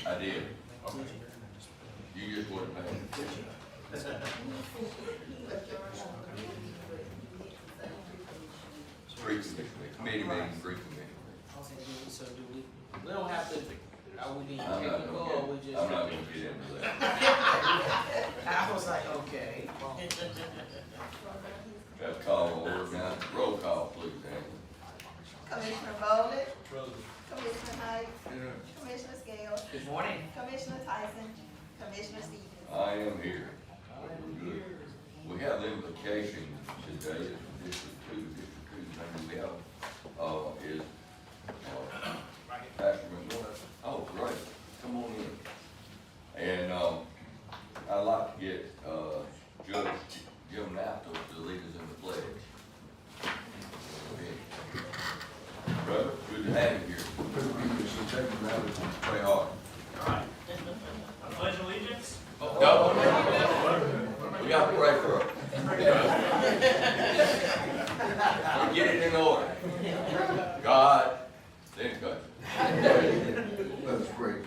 I did. Okay. You just wouldn't pay. Committee meeting, free committee. So do we don't have to, are we being I'm not technical gonna or we get, just? I'm not gonna get into that. I was like, okay. Got to call order now. Roll call, please, Andy. Commissioner Bowden. Commissioner Knight. Commissioner Scales. Good morning. Commissioner Tyson. Commissioner Stevens. I am here. We're good. We have invocation today from District 2. District 2's name we have is Pastor McNutt. Oh, great. Come on in. And I'd like to get Judge Jim Napton to lead us in the pledge. Brother, good to have you here. Pray hard. All right. I pledge allegiance. No. We got to pray for her. Get it in order. God, then country. Let us pray.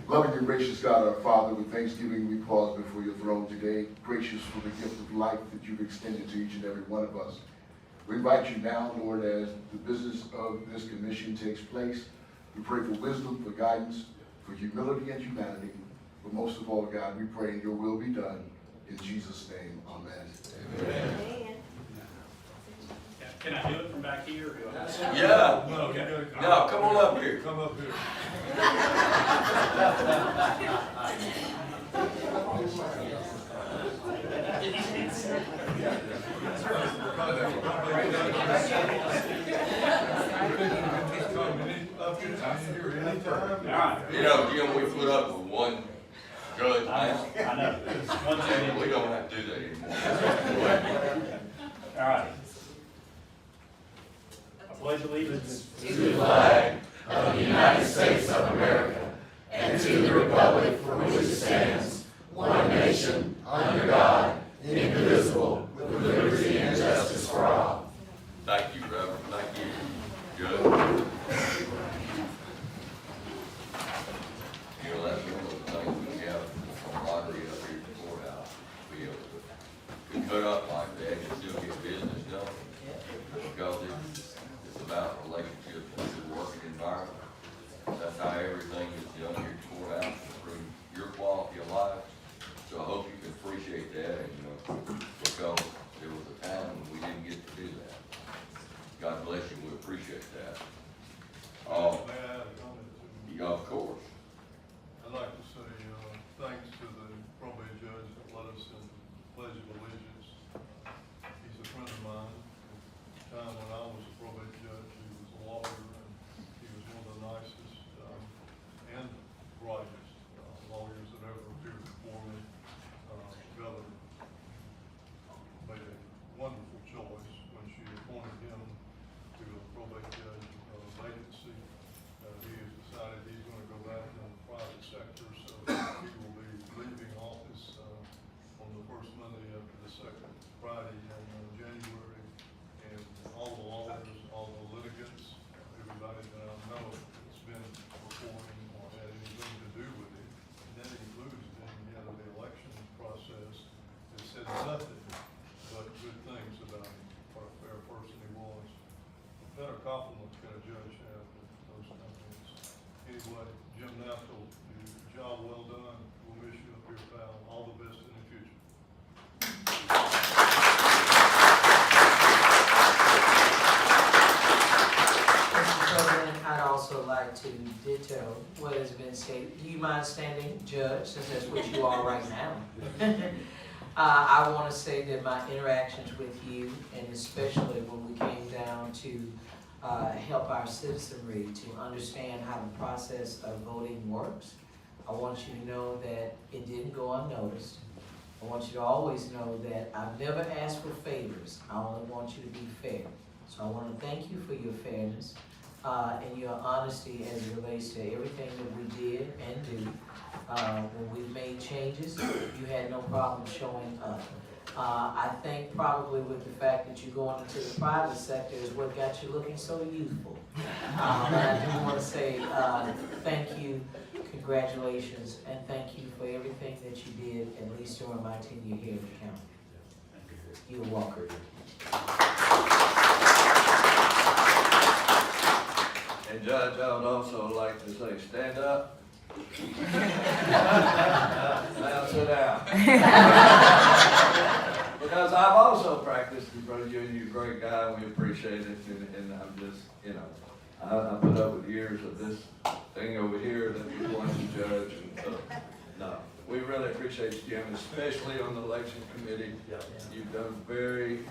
Loving and gracious God, our Father, with thanksgiving we pause before your throne today, gracious for the gift of life that you've extended to each and every one of us. We invite you now, Lord, as the business of this commission takes place. We pray for wisdom, for guidance, for humility and humanity. But most of all, God, we pray your will be done. In Jesus' name, amen. Amen. Can I do it from back here? Or do I have to? Yeah. No, okay. No, come on up here. Come up here. You know, Jim, we put up with one judge now. I know. One second. We don't have to do that anymore. All right. I pledge allegiance To the flag of the United States of America and to the republic for which it stands, one nation, under God, indivisible, with liberty and justice for all. Thank you, Reverend. Thank you, Judge. You know, that's one of the things we have camaraderie up here at the courthouse. Be able to cut up like that and still get business done. Because it's about relationships and the working environment. That's how everything is done here at the courthouse, improve your quality of life. So I hope you can appreciate that, and because there was a time when we didn't get to do that. God bless you, we appreciate that. May I add a comment to? Yeah, of course. I'd like to say thanks to the probate judge that led us in the Pledge of Allegiance. He's a friend of mine. At the time when I was a probate judge, he was a lawyer, and he was one of the nicest and brightest lawyers that ever appeared before me. Governor made a wonderful choice when she appointed him to a probate judge vacancy. He has decided he's going to go back in the private sector, so he will be leaving office on the first Monday after the second Friday in January. And all the lawyers, all the litigants, everybody that I know that's been before him or had anything to do with it, and that includes the elections process, has said nothing but good things about him, what a fair person he was. What better compliment can a judge have than those kind of things? Anyway, Jim Napton, job well done. We'll miss you up here, pal. All the best in the future. Mr. President, I'd also like to ditto what has been said. Do you mind standing, Judge, since that's what you are right now? I want to say that my interactions with you, and especially when we came down to help our citizenry to understand how the process of voting works, I want you to know that it didn't go unnoticed. I want you to always know that I've never asked for favors. I only want you to be fair. So I want to thank you for your fairness and your honesty as it relates to everything that we did and do. When we made changes, you had no problem showing up. I think probably with the fact that you're going into the private sector is what got you looking so youthful. And I do want to say thank you, congratulations, and thank you for everything that you did, at least during my tenure here at the county. You're welcome. And Judge, I would also like to say, stand up. Now sit down. Because I've also practiced in front of you, and you're a great guy, and we appreciate it, and I'm just, you know, I put up with years of this thing over here that you want to judge, and so, no. We really appreciate you, Jim, especially on the election committee. You've done very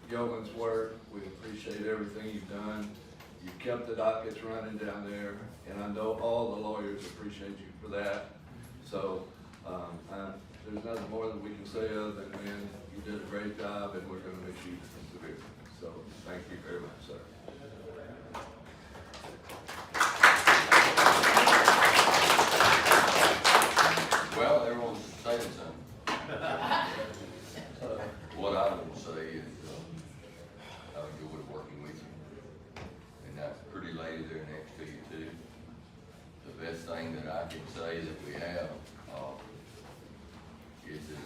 yeoman's work. We appreciate everything you've done. You've kept the dockets running down there, and I know all the lawyers appreciate you for that. So, there's nothing more that we can say other than, man, you did a great job, and we're gonna miss you severely. So, thank you very much, sir. Well, everyone's saying something. What I will say is, I enjoyed working with you. And that pretty lady there next to you too. The best thing that I can say that we have, is that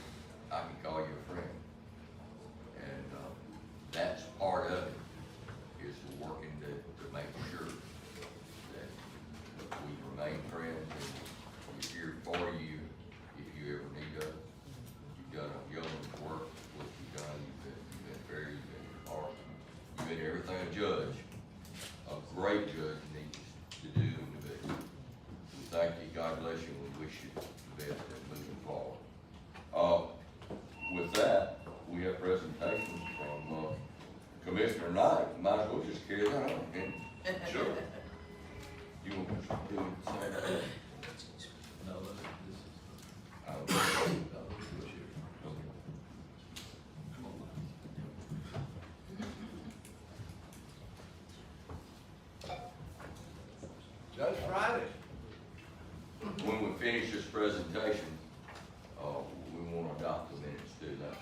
I can call you a friend. And, that's part of it, is working to make sure that we remain friends and we're here for you. If you ever need us, you've done a yeoman's work, what you've done, you've been fair, you've been hard, you've been everything a judge, a great judge needs to do and to be. We thank you, God bless you, and we wish you the best in moving forward. With that, we have presentations from, Commissioner Knight. Might as well just carry that on, can you? Sure. You want to do it, say? No, this is. Judge Friday. When we finish this presentation, we want to adopt the minutes too. That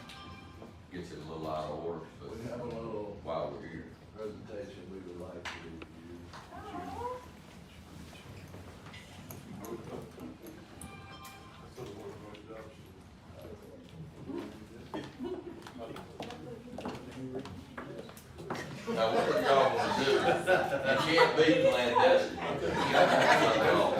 gets it a little out of order, but We have a little while we're here. presentation we would like to do. Now, what do y'all want to do? You can't be clandestine. You got to have something else.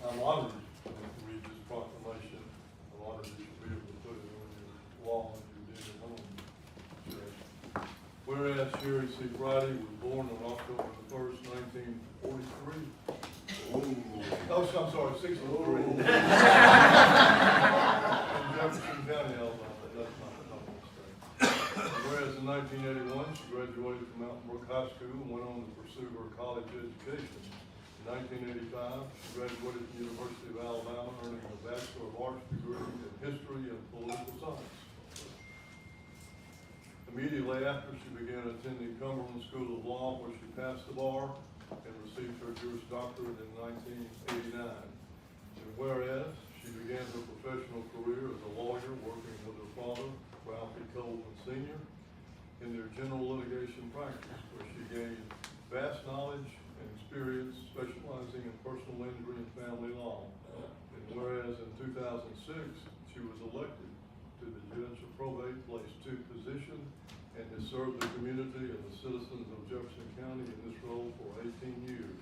I'm honored to read this proclamation. I'm honored that you'll be able to put it on your wall and you did at home. Whereas Sherry C. Friday was born on October the 1st, 1943. Oh, I'm sorry, 63. In Jefferson County, Alabama. That's not a mistake. Whereas in 1981, she graduated from Mountain Brook High School and went on to pursue her college education. In 1985, she graduated from the University of Alabama, earning a Bachelor of Arts degree in History and Political Science. Immediately after, she began attending Cumberland School of Law, where she passed the bar and received her Juris Doctorate in 1989. And whereas she began her professional career as a lawyer working with her father, Ralph E. Coleman Sr., in their general litigation practice, where she gained vast knowledge and experience specializing in personal injury and family law. And whereas in 2006, she was elected to the Judicial Probate Place 2 position and has served the community and the citizens of Jefferson County in this role for 18 years.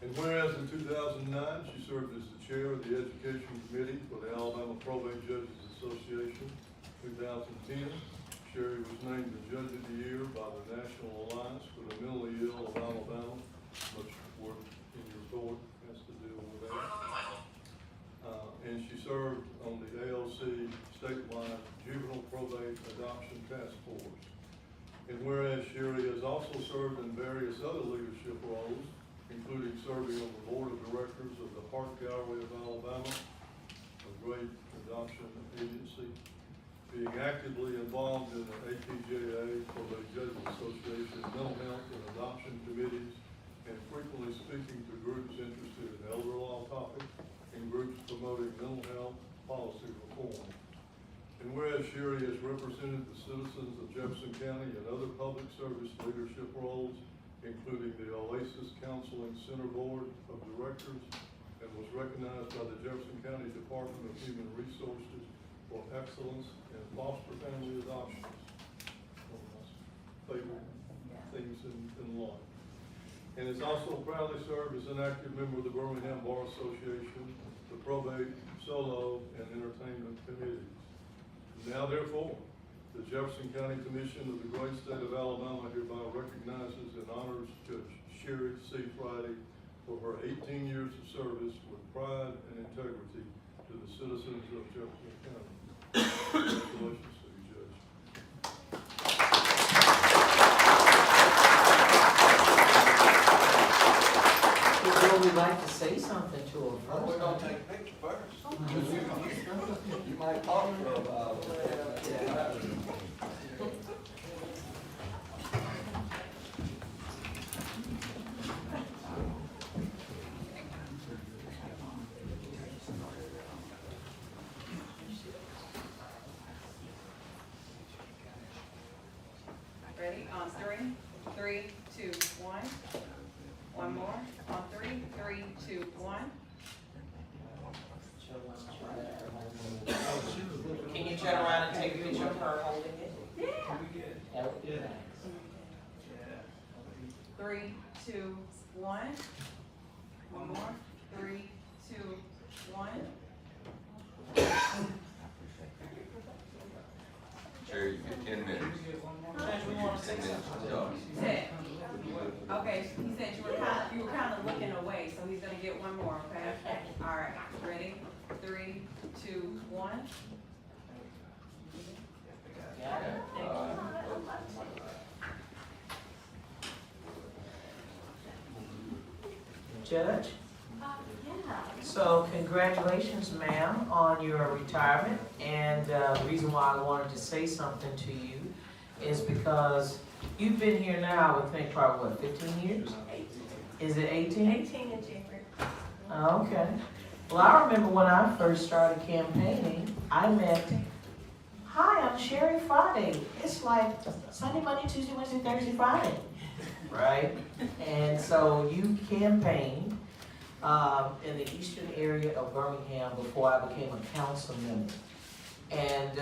And whereas in 2009, she served as the chair of the Education Committee for the Alabama Probate Judges Association. 2010, Sherry was named the Judge of the Year by the National Alliance for the Mentally Ill of Alabama. Much work in your report has to deal with that. And she served on the AOC statewide juvenile probate adoption task force. And whereas Sherry has also served in various other leadership roles, including serving on the board of directors of the Heart Gallery of Alabama, a great adoption agency, being actively involved in the APJA, Probate Judges Association, mental health and adoption committees, and frequently speaking to groups interested in elder law topics and groups promoting mental health policy reform. And whereas Sherry has represented the citizens of Jefferson County in other public service leadership roles, including the Oasis Counseling Center Board of Directors, and was recognized by the Jefferson County Department of Human Resources for excellence in foster family adoptions. One of my favorite things in life. And has also proudly served as an active member of the Birmingham Bar Association, the Probate, Solo, and Entertainment Committees. Now therefore, the Jefferson County Commission of the great state of Alabama hereby recognizes and honors Judge Sherry C. Friday for her 18 years of service with pride and integrity to the citizens of Jefferson County. Congratulations to you, Judge. Well, we'd like to say something to her first. We're gonna take a picture first. You might talk for a while. Ready? On three, 3, 2, 1. One more. On 3, 3, 2, 1. Can you turn around and take a picture of her holding it? Yeah. That would be nice. 3, 2, 1. One more. 3, 2, 1. Sherry, you get 10 minutes. Judge, we want to say 10 minutes something. to talk. He said, okay, he said you were kind of looking away, so he's gonna get one more, okay? All right, ready? 3, 2, 1. Got it. Judge? So congratulations, ma'am, on your retirement. And the reason why I wanted to say something to you is because you've been here now, I would think probably, what, 15 years? 18. Is it 18? 18 in January. Okay. Well, I remember when I first started campaigning, I met, hi, I'm Sherry Friday. It's like Sunday, Monday, Tuesday, Wednesday, Thursday, Friday. Right? And so you campaigned in the eastern area of Birmingham before I became a council member. And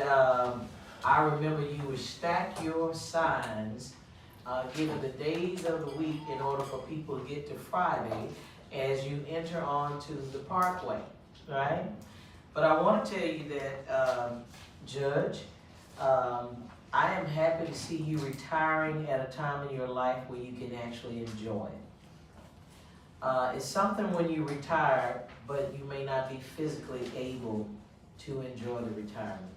I remember you would stack your signs, given the days of the week in order for people to get to Friday as you enter onto the parkway, right? But I want to tell you that, Judge, I am happy to see you retiring at a time in your life where you can actually enjoy it. It's something when you retire, but you may not be physically able to enjoy the retirement.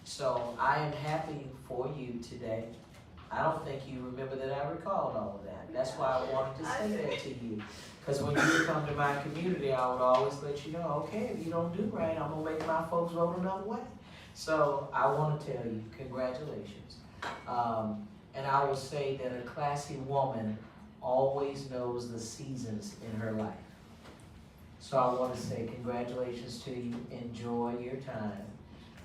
So I am happy for you today. I don't think you remember that I recalled all of that. That's why I wanted to say that to you. Because when you come to my community, I would always let you know, okay, if you don't do right, I'm gonna make my folks vote another way. So I want to tell you, congratulations. And I will say that a classy woman always knows the seasons in her life. So I want to say congratulations to you. Enjoy your time.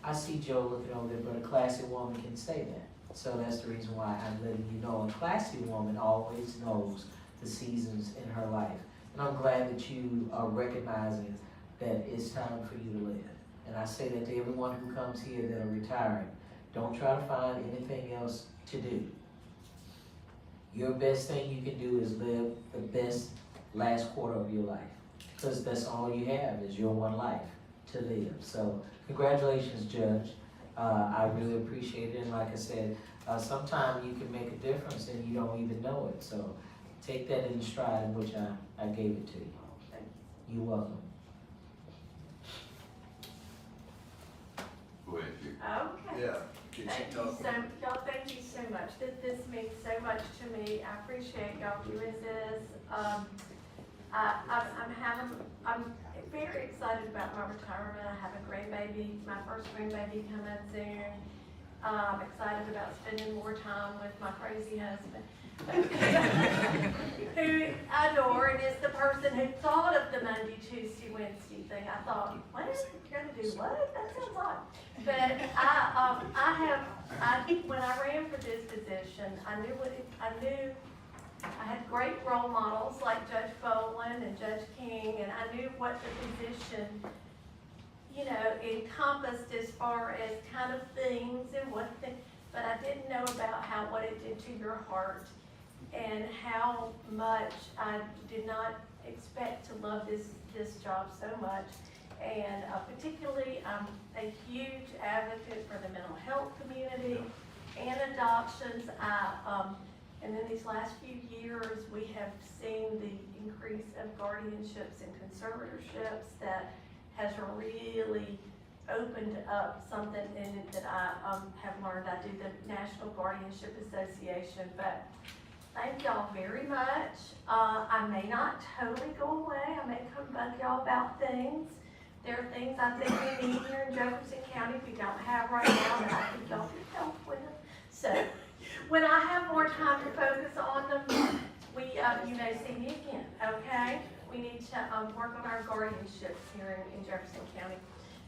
I see Joe looking over there, but a classy woman can say that. So that's the reason why I'm letting you know a classy woman always knows the seasons in her life. And I'm glad that you are recognizing that it's time for you to live. And I say that to everyone who comes here that are retiring. Don't try to find anything else to do. Your best thing you can do is live the best last quarter of your life. Because that's all you have is your one life to live. So congratulations, Judge. I really appreciate it. And like I said, sometimes you can make a difference and you don't even know it. So take that in stride in which I gave it to you. You're welcome. Go ahead, Sherry. Okay. Yeah. Thank you so, y'all, thank you so much. This means so much to me. I appreciate y'all doing this. I'm very excited about my retirement. I have a grandbaby, my first grandbaby coming soon. excited about spending more time with my crazy husband, who I adore, and is the person who thought of the Monday, Tuesday, Wednesday thing. I thought, what? You're gonna do what? That sounds odd. But when I ran for this position, I knew I had great role models like Judge Boland and Judge King, and I knew what the position, encompassed as far as kind of things and but I didn't know about what it did to your heart and how much I did not expect to love this job so much. And particularly, I'm a huge advocate for the mental health community and adoptions. And in these last few years, we have seen the increase of guardianships and conservatorships that has really opened up something in it that I have learned. I do the National Guardianship Association, but thank y'all very much. I may not totally go away. I may come bug y'all about things. There are things I think we need here in Jefferson County we don't have right now that I think y'all could help with. So when I have more time to focus on them, see me again, okay? We need to work on our guardianships here in Jefferson County.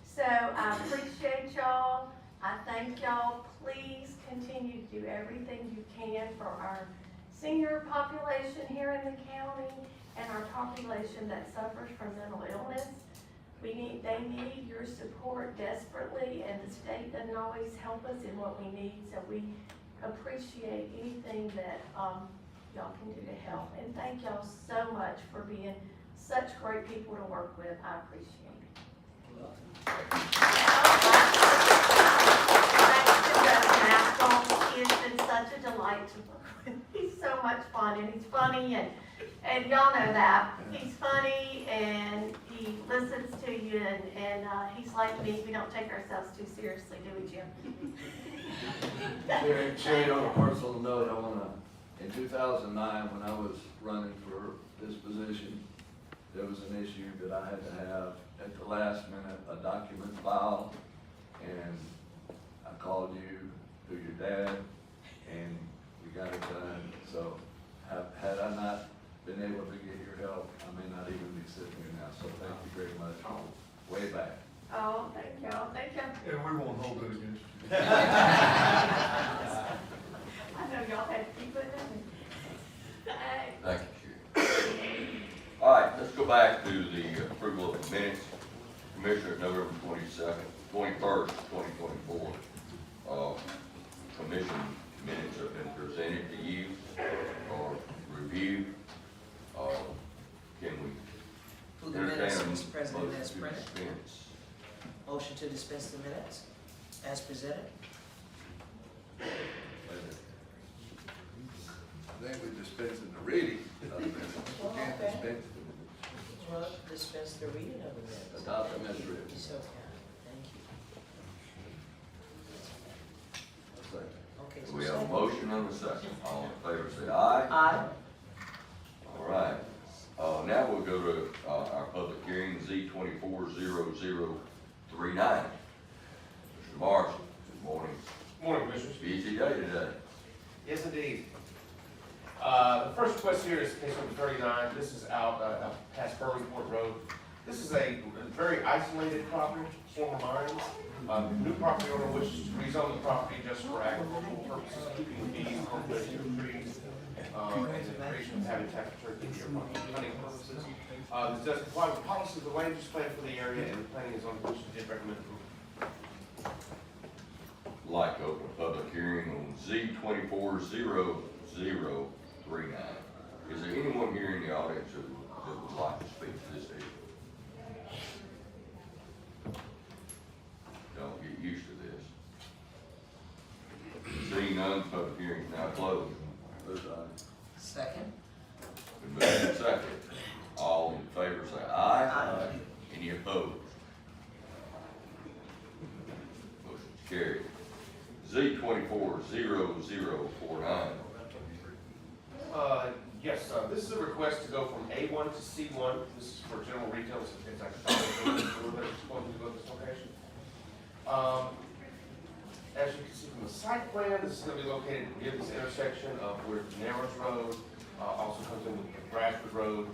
So I appreciate y'all. I thank y'all. Please continue to do everything you can for our senior population here in the county and our population that suffers from mental illness. They need your support desperately, and the state doesn't always help us in what we need, so we appreciate anything that y'all can do to help. And thank y'all so much for being such great people to work with. I appreciate it. Thanks to Judge Maskell. He has been such a delight to work with. He's so much fun, and he's funny, and y'all know that. He's funny, and he listens to you, and he's like me. We don't take ourselves too seriously, do we, Jim? Sherry, on a personal note, I wanna, in 2009, when I was running for this position, there was an issue that I had to have, at the last minute, a document filed, and I called you through your dad, and we got it done. So, had I not been able to get your help, I may not even be sitting here now, so thank you very much, way back. Oh, thank y'all. Thank y'all. And we won't hold it against you. I know y'all had to keep it in. Thank you, Sherry. All right, let's go back to the approval of the minutes. Commissioner, November 21st, 2024. Commission minutes have been presented to you or reviewed. Can we Who the minutes, entertain a Mr. President, motion as to printed? dispense? Motion to dispense the minutes as presented. I think we're dispensing the reading of the minutes. We can't Okay. dispense the minutes. Well, dispense the reading of the minutes. Adopt them as written. So, thank you. Okay, so We have a second. motion and a second. All in favor say aye. Aye. All right. Now we'll go to our public hearing, Z240039. Mr. Marshall, good morning. Morning, Commissioners. Busy day today. Yes, indeed. The first request here is case number 39. This is out past Burlingport Road. This is a very isolated property, former mines. New property owner wishes to rezone the property just for agricultural purposes, keeping bees, cultivation of trees, and the creation of habitat for turkey or hunting purposes. This does comply with policy of the land use plan for the area, and the planning and zoning commission did recommend approval. Like to open a public hearing on Z240039. Is there anyone here in the audience that would like to speak to this issue? Don't get used to this. Seeing none, public hearing is now closed. Vote aye. Second. Been moved and seconded. All in favor say aye. Aye. Any opposed? Motion's carried. Z240049. Yes, this is a request to go from A1 to C1. This is for general retail. It's actually a little bit exposed to go to this location. As you can see from the site plan, this is going to be located near this intersection of where Narrows Road also comes in with Bradford Road.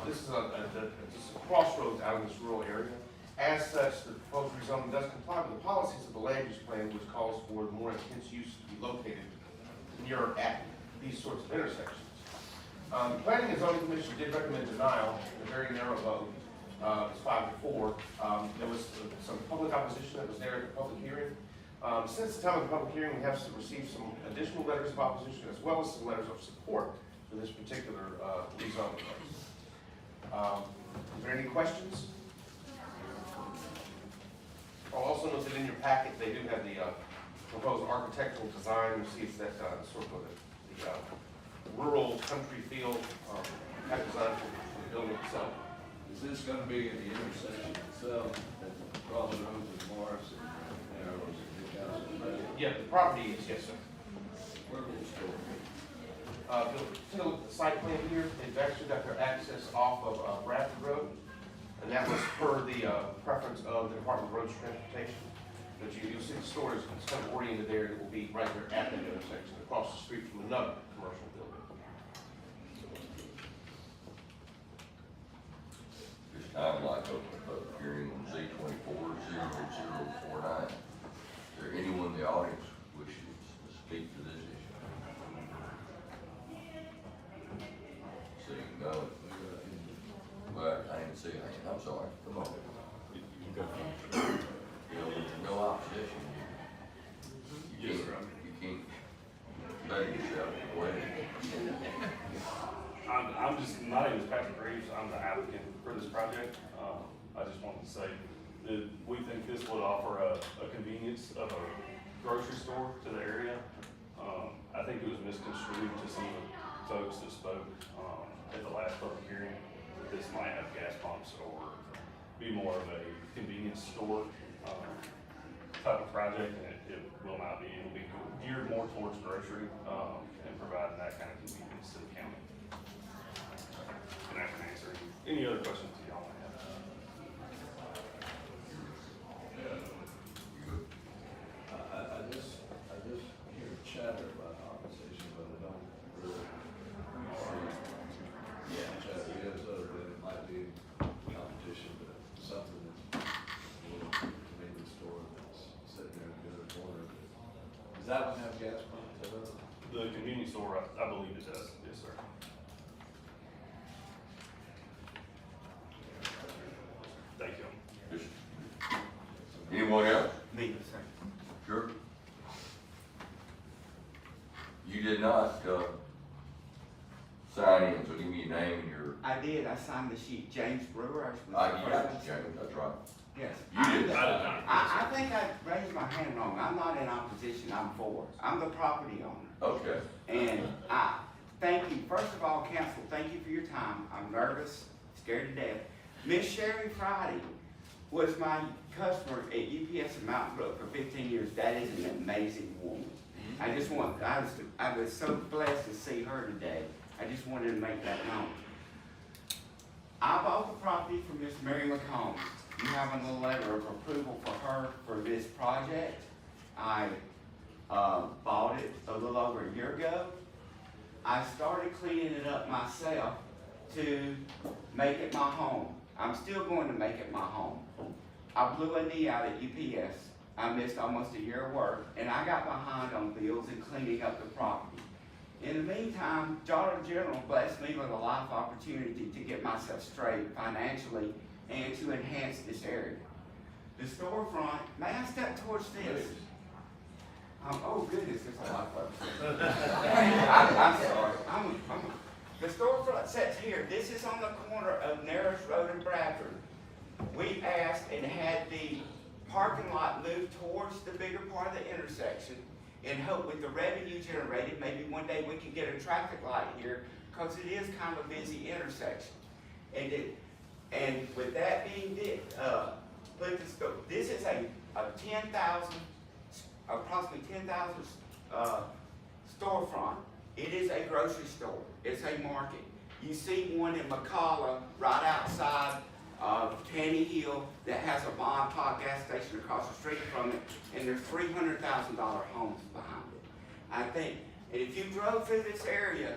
This is just a crossroads out in this rural area. As such, the proposed rezoning does comply with the policies of the land use plan, which calls for more intense use to be located near at these sorts of intersections. The Planning and Zoning Commission did recommend denial in a very narrow vote. It's 5-4. There was some public opposition that was there at the public hearing. Since the time of the public hearing, we have received some additional letters of opposition as well as some letters of support for this particular rezoning. Is there any questions? I'll also note that in your packet, they do have the proposed architectural design. You see it's that sort of the rural country feel type design for the building itself. Is this gonna be in the intersection itself, at the crossroads of Morris and Arrows and Newcastle? Yeah, the property is, yes, sir. Where will the store be? Take a look at the site plan here. They've actually got their access off of Bradford Road. And that was per the preference of the Department of Roads and Transportation. But you'll see the store is kind of oriented there. It will be right there at that intersection, across the street from another commercial building. This time, like open a public hearing on Z24-0049. Is there anyone in the audience wishes to speak to this issue? Seeing none. Well, I didn't see a hand, I'm sorry, come on. You know, there's no opposition here. You can't better yourself, go ahead. My name is Patrick Reeves, I'm the applicant for this project. I just wanted to say that we think this would offer a convenience of a grocery store to the area. I think it was misconstrued to some of the folks that spoke at the last public hearing. This might have gas pumps or be more of a convenience store type of project, and it will not be. It will be geared more towards grocery and providing that kind of convenience to the county. And I can answer any other questions that y'all may have. I just hear chatter about opposition, but I don't really see chatter is other than it might be competition, but something that's a little convenience store that's sitting there in the other corner. Does that one have gas pumps? The convenience store, I believe it does. Yes, sir. Thank you. Anyone else? Me, sir. Sure. You did not, sign in, so give me your name and your, I did, I signed the sheet, James Brewer. yes, James, that's right. Yes. You did. I think I raised my hand wrong. I'm not in opposition, I'm for. I'm the property owner. Okay. And I thank you, first of all, council, thank you for your time. I'm nervous, scared to death. Miss Sherry Friday was my customer at UPS in Mountain Brook for 15 years. That is an amazing woman. I was so blessed to see her today. I just wanted to make that known. I bought the property from Miss Mary McCombs. You have a letter of approval for her for this project. I bought it a little over a year ago. I started cleaning it up myself to make it my home. I'm still going to make it my home. I blew a knee out at UPS. I missed almost a year of work, and I got behind on bills and cleaning up the property. In the meantime, Dollar General blessed me with a life opportunity to get myself straight financially and to enhance this area. The storefront, may I step towards this? Oh goodness, there's a lot of folks. I'm sorry. The storefront sits here. This is on the corner of Narrows Road and Bradford. We asked and had the parking lot moved towards the bigger part of the intersection and hope with the revenue generated, maybe one day we can get a traffic light here because it is kind of a busy intersection. And with that being this is a approximately 10,000 storefront. It is a grocery store. It's a market. You see one in McCalla right outside of Tanny Hill that has a Bon Pa gas station across the street from it, and there's $300,000 homes behind it. I think, and if you drove through this area,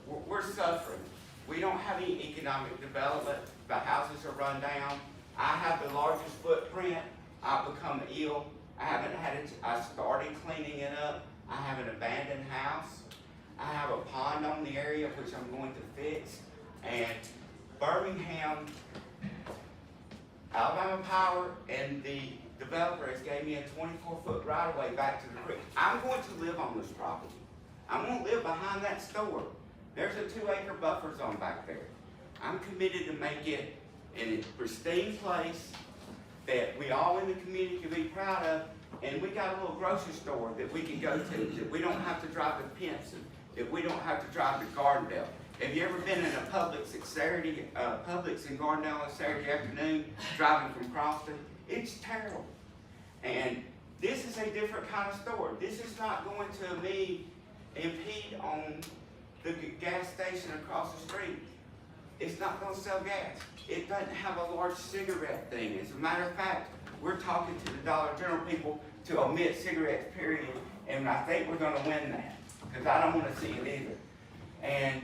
we're suffering. We don't have any economic development. The houses are run down. I have the largest footprint. I've become ill. I started cleaning it up. I have an abandoned house. I have a pond on the area which I'm going to fix. And Birmingham, Alabama Power, and the developer has gave me a 24-foot right-of-way back to the creek. I'm going to live on this property. I'm going to live behind that store. There's a 2-acre buffer zone back there. I'm committed to make it in a pristine place that we all in the community can be proud of, and we got a little grocery store that we can go to, that we don't have to drive to Pinson, that we don't have to drive to Gardendale. Have you ever been in a Publix in Gardendale on Saturday afternoon, driving from Crofton? It's terrible. And this is a different kind of store. This is not going to impede on the gas station across the street. It's not going to sell gas. It doesn't have a large cigarette thing. As a matter of fact, we're talking to the Dollar General people to omit cigarettes, period, and I think we're going to win that, because I don't want to see it either. And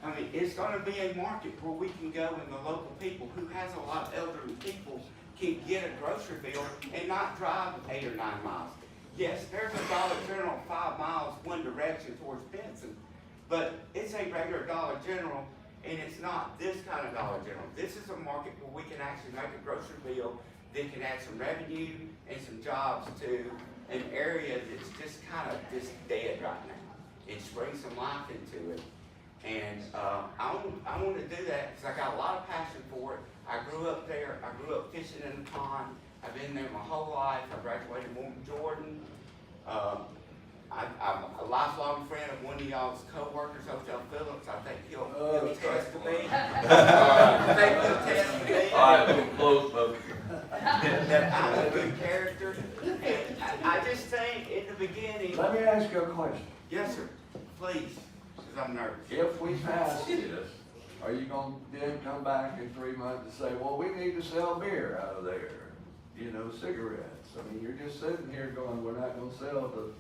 I mean, it's going to be a market where we can go and the local people who has a lot of elderly people can get a grocery bill and not drive 8 or 9 miles. Yes, there's a Dollar General 5 miles one direction towards Benson, but it's a regular Dollar General, and it's not this kind of Dollar General. This is a market where we can actually make a grocery bill that can add some revenue and some jobs to an area that's just kind of just dead right now. It's bring some life into it. And I want to do that because I got a lot of passion for it. I grew up there. I grew up fishing in the pond. I've been there my whole life. I graduated from Jordan. I'm a lifelong friend of one of y'all's co-workers, Hotel Phillips. I think he'll attest to me. I think he'll attest to me. All right, we're close, folks. That I'm a good character. And I just think in the beginning. Let me ask you a question. Yes, sir. Please, because I'm nervous. If we pass this, are you gonna then come back in 3 months and say, well, we need to sell beer out of there? You know, cigarettes. I mean, you're just sitting here going, we're not gonna sell the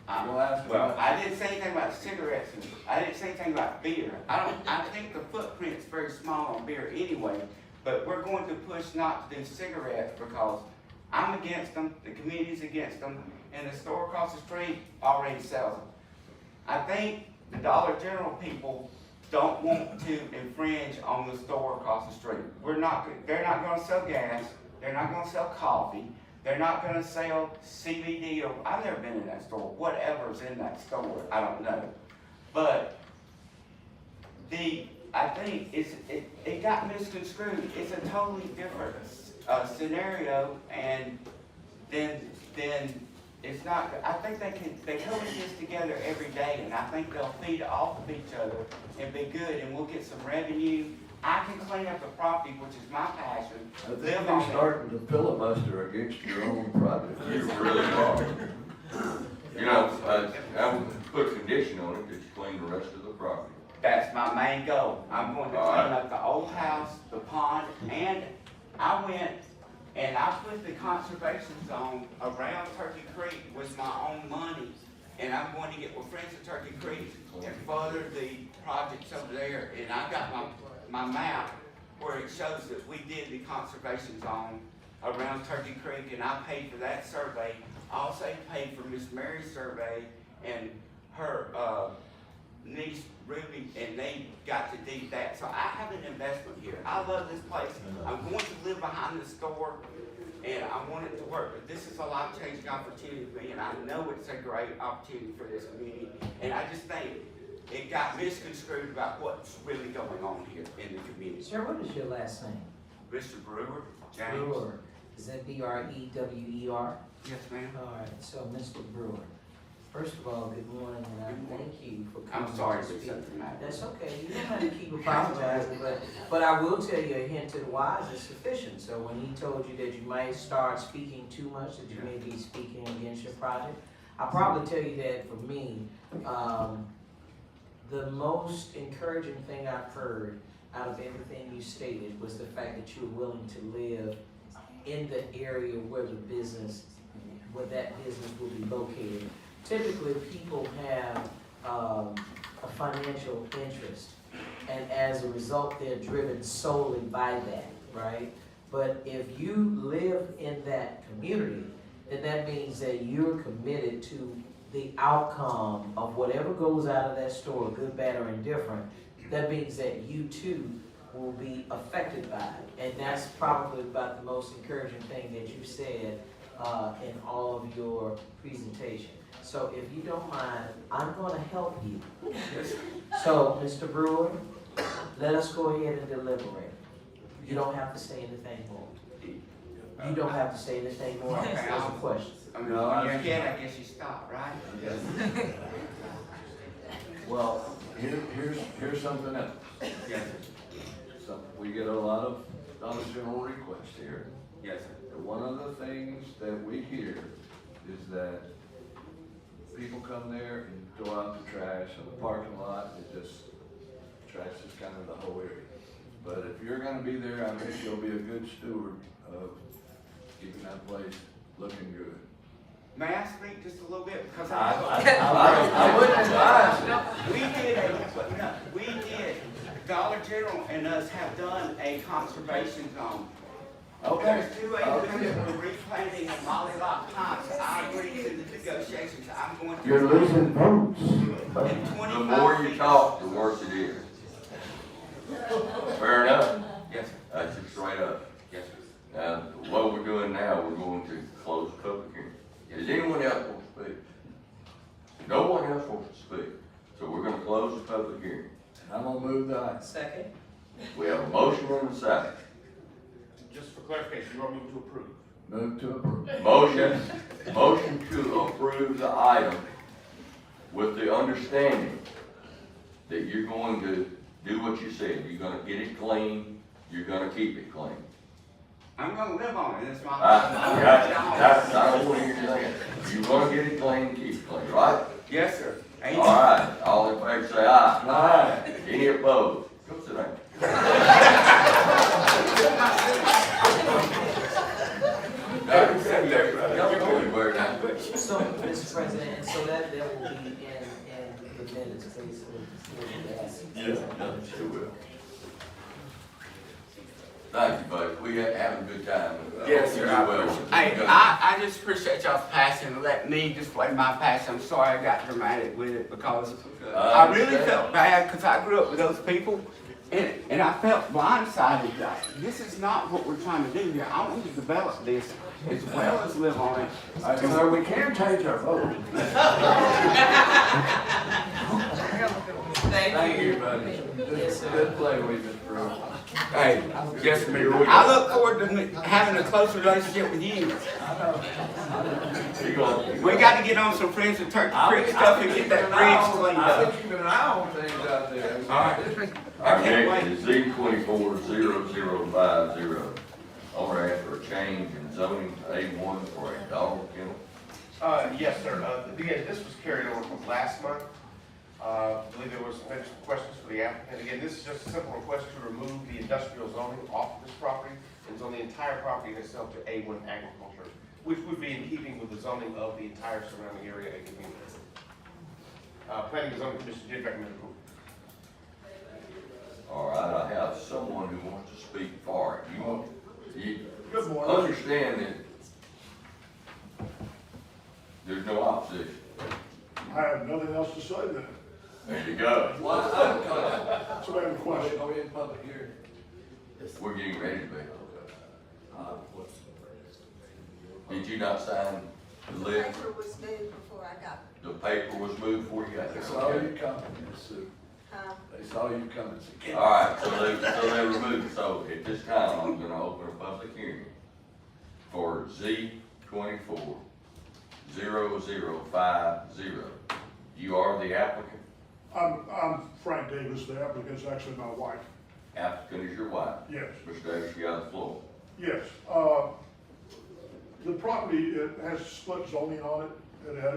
glass. Well, I didn't say anything about cigarettes, and I didn't say anything about beer. I think the footprint's very small on beer anyway, but we're going to push not to do cigarettes because I'm against them, the community's against them, and the store across the street already sells them. I think the Dollar General people don't want to infringe on the store across the street. They're not gonna sell gas, they're not gonna sell coffee, they're not gonna sell CBD, or I've never been in that store, whatever's in that store, I don't know. But I think it got misconstrued. It's a totally different scenario, and then it's not. I think they coexist together every day, and I think they'll feed off of each other and be good, and we'll get some revenue. I can clean up the property, which is my passion. I think you're starting to filibuster against your own project. You really are. You know, I would put a condition on it that you clean the rest of the property. That's my main goal. I'm going to clean up the old house, the pond, and I went and I put the conservation zone around Turkey Creek with my own money. And I'm going to get with friends at Turkey Creek and further the projects over there. And I got my map where it shows that we did the conservation zone around Turkey Creek, and I paid for that survey. I also paid for Miss Mary's survey and her niece Ruby, and they got to deed that. So I have an investment here. I love this place. I'm going to live behind the store, and I want it to work. But this is a life-changing opportunity for me, and I know it's a great opportunity for this community. And I just think it got misconstrued about what's really going on here in the community. Sir, what is your last name? Mr. Brewer, James. Brewer. Is that B-R-E-W-E-R? Yes, ma'am. All right, so Mr. Brewer, first of all, good morning, and I thank you for coming. I'm sorry to for speak. something like that. That's okay, you don't have to keep apologizing, but I will tell you a hint to the wise is sufficient. So when he told you that you might start speaking too much, that you may be speaking against your project, I'll probably tell you that for me, the most encouraging thing I've heard out of everything you stated was the fact that you're willing to live in the area where that business will be located. Typically, people have a financial interest, and as a result, they're driven solely by that, right? But if you live in that community, then that means that you're committed to the outcome of whatever goes out of that store, good, bad, or indifferent. That means that you too will be affected by it. And that's probably about the most encouraging thing that you said in all of your presentation. So if you don't mind, I'm gonna help you. So, Mr. Brewer, let us go ahead and deliberate. You don't have to say anything more. You don't have to say anything more. Okay, There's a question. I mean, when you're ahead, I guess you stop, right? Yes. Well, here's something else. Yes, So, we get a lot of general requests here. yes, sir. And one of the things that we hear is that people come there and throw out the trash in the parking lot, trash is kind of the whole area. But if you're gonna be there, I think you'll be a good steward of keeping that place looking good. May I speak just a little bit? Because I wouldn't advise we did, Dollar General and us have done a conservation zone. Okay. There's 2 acres that we're replanting in Mollylot Pines. I agree to the negotiations. I'm going to. You're losing votes. The more you talk, the worse it is. Fair enough? Yes, sir. That's it straight up. Yes, sir. Now, what we're doing now, we're going to close the public hearing. Does anyone else want to speak? No one else wants to speak. So we're gonna close the public hearing. I'm gonna move the item. Second? We have a motion and a second. Just for clarification, you want me to approve? Move to approve. Motion to approve the item with the understanding that you're going to do what you said. You're gonna get it clean, you're gonna keep it clean. I'm gonna live on it. That's my. I don't want to hear you say it. You're gonna get it clean, keep it clean, right? Yes, sir. All right, all in favor say aye. Aye. Any opposed? Go sit down. So, Mr. President, and so that will be in the minutes, basically. Yes, sure will. Thank you, buddy. We having a good time. Yes, sir. You do well. Hey, I just appreciate y'all's passion and let me display my passion. I'm sorry I got dramatic with it because I really felt bad because I grew up with those people and I felt blindsided. This is not what we're trying to do here. I want to develop this as well as live on it. So we can change our vote. Thank you, buddy. Yes, sir. Good play we've been through. Hey, yes, ma'am. I look forward to having a close relationship with you. We got to get on some Friends of Turkey Creek stuff and get that bridge cleaned I'll up. keep an eye on things out there. All right. Our next is Z240050. Owner asked for a change in zoning to A1 for a dog kennel. Yes, sir. Again, this was carried over from last month. I believe there was some additional questions for the applicant. Again, this is just a simple request to remove the industrial zoning off of this property and zone the entire property itself to A1 agriculture, which would be in keeping with the zoning of the entire surrounding area and community. Planning and Zoning Commission did recommend approval. All right, I have someone who wants to speak for it. You Good morning. understand that there's no opposition. I have nothing else to say then. There you go. So I have a question. Are we in public hearing? We're getting ready to be. Did you not sign the The list? paper was moved before I got, The paper was moved before you got They there. saw Okay. you coming, Miss Sue. They saw you coming. All right, so they removed. So at this time, I'm gonna open a public hearing for Z240050. You are the applicant. I'm Frank Davis, the applicant's actually my wife. Applicant is your wife. Yes, Mr. Davis, you got the floor. yes. The property, it has split zoning on it.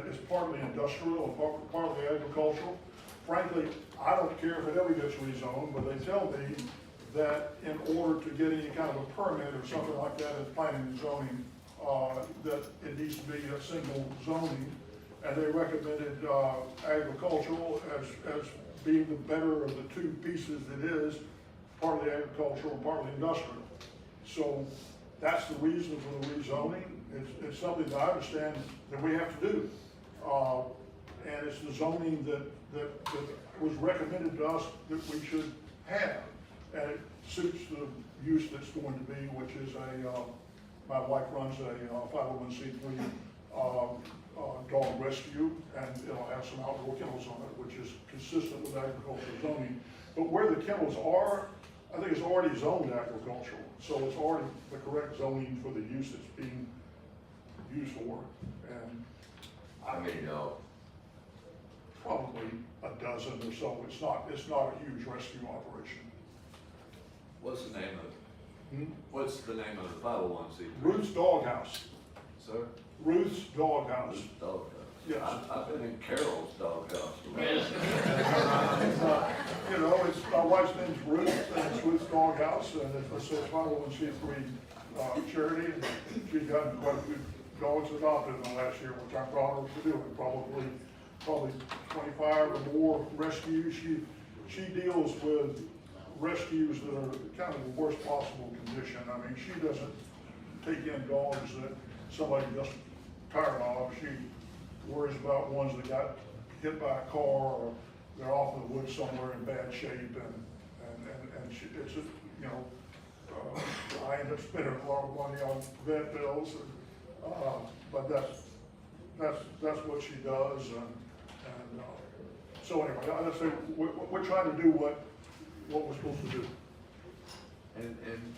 It's partly industrial and partly agricultural. Frankly, I don't care if it ever gets rezoned, but they tell me that in order to get any kind of a permit or something like that in planning and zoning, that it needs to be a single zoning. And they recommended, agricultural as being the better of the two pieces it is, partly agricultural and partly industrial. So that's the reason for the rezoning. It's something that I understand that we have to do. And it's the zoning that was recommended to us that we should have. And it suits the use that's going to be, which is my wife runs a 501c3 dog rescue, and it'll have some outdoor kennels on it, which is consistent with agricultural zoning. But where the kennels are, I think it's already zoned agricultural, so it's already the correct zoning for the use it's being used for. And How many dogs? probably a dozen or so. It's not a huge rescue operation. What's the name of, Hmm? what's the name of the 501c3? Ruth's Doghouse. Sir? Ruth's Doghouse. Ruth's Doghouse. Yes. I've been in Carol's Doghouse. You know, it's, my wife's name's Ruth, and it's Ruth's Doghouse, and it's a 501c3 charity, and she's gotten quite a few dogs adopted in the last year, which I'm proud of her doing, probably 25 or more rescues. She deals with rescues that are kind of the worst possible condition. I mean, she doesn't take in dogs that somebody just tired of. She worries about ones that got hit by a car or they're off in the woods somewhere in bad shape, and she, it's a, you know, I end up spending a lot of money on vet bills, but that's what she does, and so anyway, I say we're trying to do what we're supposed to do. And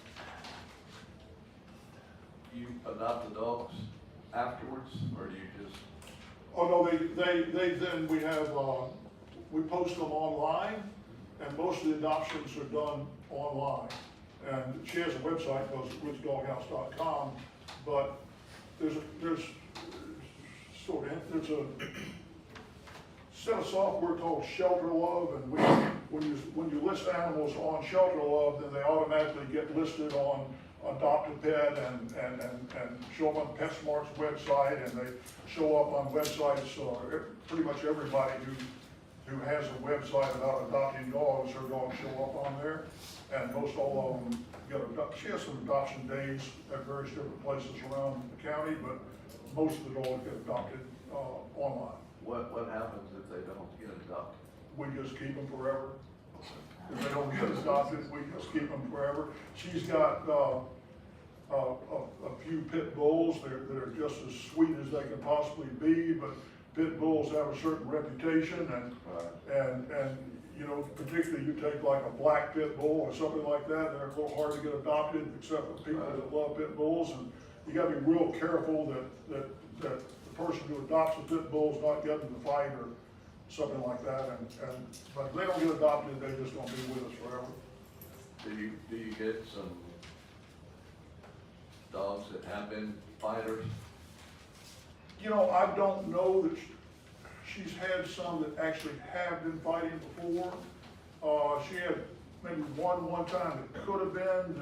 you adopt the dogs afterwards, or do you just? Oh, no, they then, we have, we post them online, and most of the adoptions are done online. And she has a website, goes to richdoghouse.com, but there's a set of software called Shelter Love, and when you list animals on Shelter Love, then they automatically get listed on Adopt a Pet and show up on PetSmart's website, and they show up on websites, pretty much everybody who has a website about adopting dogs, her dogs show up on there, and most all of them get adopted. She has some adoption days at various different places around the county, but most of the dogs get adopted online. What happens if they don't get adopted? We just keep them forever. If they don't get adopted, we just keep them forever. She's got a few pit bulls that are just as sweet as they can possibly be, but pit bulls have a certain reputation, and you know, particularly you take like a black pit bull or something like that, they're a little hard to get adopted, except for people that love pit bulls, and you gotta be real careful that the person who adopts a pit bull is not getting in the fight or something like that, but if they don't get adopted, they're just gonna be with us forever. Do you get some dogs that have been fighters? You know, I don't know that she's had some that actually have been fighting before. She had maybe one time that could have been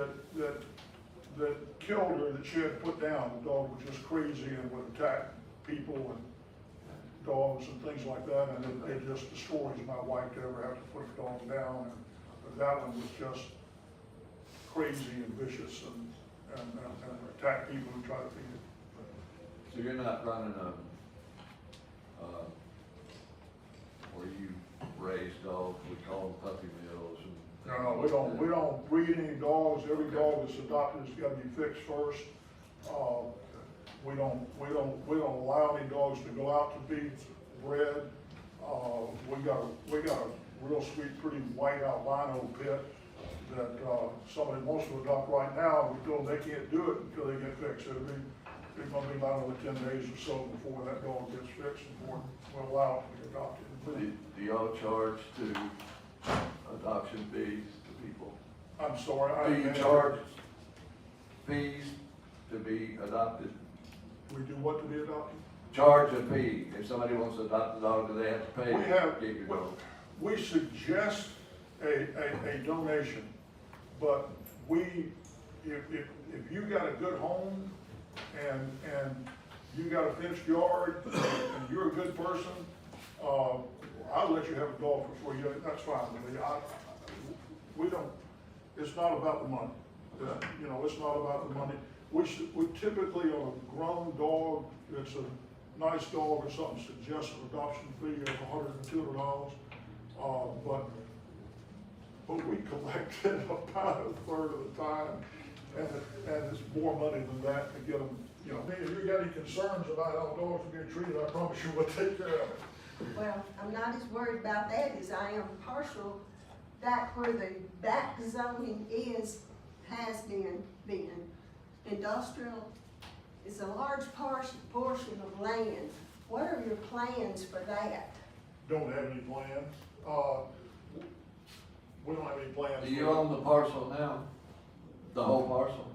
that killed her, that she had to put down. The dog was just crazy and would attack people and dogs and things like that, and it just destroys my wife to ever have to put a dog down. But that one was just crazy and vicious and attack people who try to feed it. So you're not running where you raise dogs, we call them puppy mills and. No, we don't breed any dogs. Every dog that's adopted has got to be fixed first. We don't allow any dogs to go out to be bred. We got a real sweet, pretty white albino pit that somebody wants to adopt right now. We told them they can't do it until they get fixed. It's gonna be about another 10 days or so before that dog gets fixed and we'll allow it to be adopted. Do y'all charge to adoption fees to people? I'm sorry. Do you charge fees to be adopted? We do what to be adopted? Charge a fee. If somebody wants to adopt a dog, do they have to pay to get your dog? We suggest a donation, but if you got a good home and you got a fenced yard and you're a good person, I'll let you have a dog for 4 years, that's fine with me. We don't, it's not about the money. You know, it's not about the money. We typically, on a grown dog, it's a nice dog or something, suggest an adoption fee of $100 and $200. But we collected about a third of the time, and it's more money than that to get them, you know. If you got any concerns about how dogs are being treated, I promise you we'll take care of it. Well, I'm not as worried about that as I am partial, back where the back zoning has been industrial. It's a large portion of land. What are your plans for that? Don't have any plans. We don't have any plans. Do you own the parcel now? The whole parcel?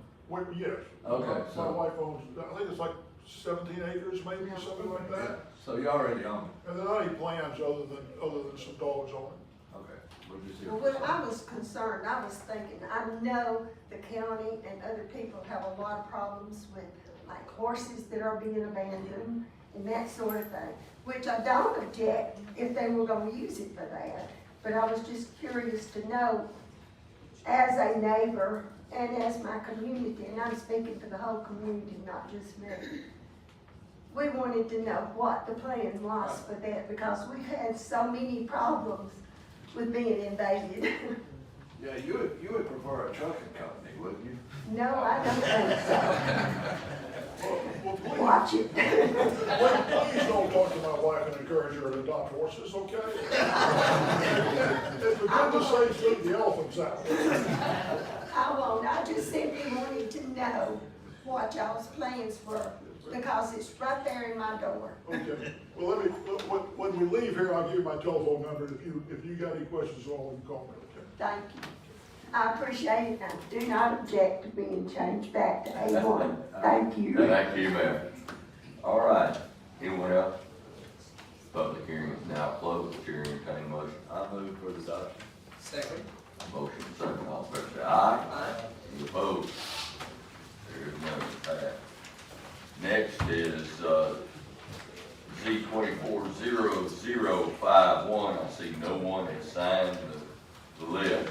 Yes. Okay, My so- wife owns, I think it's like 17 acres, maybe, something like that. So you already own it? And there are any plans other than some dogs on it. Okay. We'll just hear Well, from when I was concerned, I was thinking, I know the county and other people have a lot of problems with like horses that are being abandoned and that sort of thing, which I don't object if they were gonna use it for that. But I was just curious to know, as a neighbor and as my community, and I'm speaking for the whole community, not just me, we wanted to know what the plan was for that, because we've had so many problems with being invaded. Yeah, you would prefer a trucking company, wouldn't you? No, I don't think so. Well, please, Watch it. please don't talk to my wife and encourage her to adopt horses, okay? And for goodness sakes, leave the elephants out. I won't, I just simply wanted to know what y'all's plans were, because it's right there in my door. Okay, well, when we leave here, I'll give you my telephone number. If you got any questions at all, you can call me, okay? Thank you. I appreciate it, and I do not object to being changed back to A1. Thank you. Thank you, ma'am. All right, anyone else? Public hearing is now closed. Chair entertain a motion. I move for the adoption. Second. Motion second, all in favor say aye. Any opposed? There is none, passed. Next is, Z 240051. I see no one has signed the list.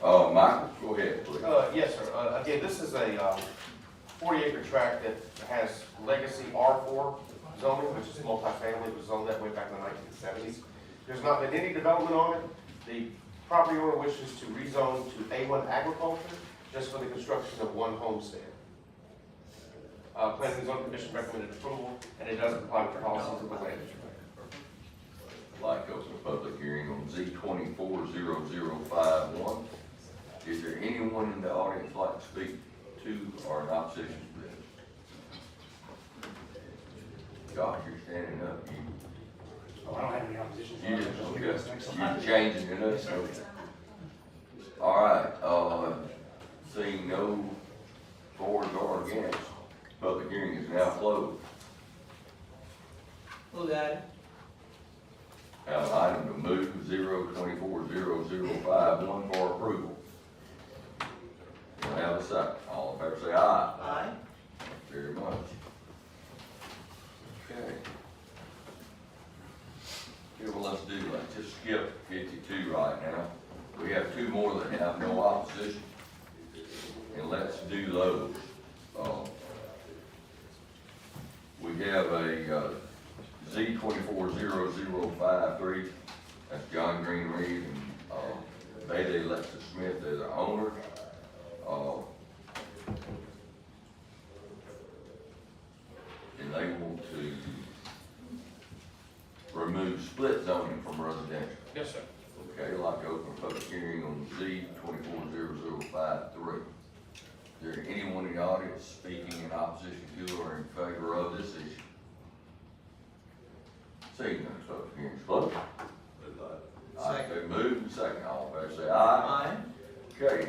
Michael, go ahead, please. Yes, sir. Again, this is a 40-acre tract that has legacy R4 zoning, which is multifamily. It was zoned that way back in the 1970s. There's not been any development on it. The property owner wishes to rezone to A1 agriculture, just for the construction of one homestead. Planning and Zoning Commission recommended approval, and it does comply with the policies of the land. I'd like to open a public hearing on Z 240051. Is there anyone in the audience like to speak to or in opposition to this? Josh, you're standing up. Oh, I don't have any opposition. You just, okay, you changing it up? Okay. All right, seeing no for or against, public hearing is now closed. Who got it? Have an item to move 240051 for approval. Do I have a second? All in favor say aye. Aye. Very much. Okay. Okay, well, let's do, let's just skip 52 right now. We have two more that have no opposition. And let's do those. We have a Z 240053, that's John Green Reed and Bailey Lexus Smith, they're the owners. And they want to remove split zoning from residential. Yes, sir. Okay, I'd like to open a public hearing on Z 240053. Is there anyone in the audience speaking in opposition to or in favor of this issue? Seeing none, public hearing is closed. All right, they move and second, all in favor say aye. Aye. Okay,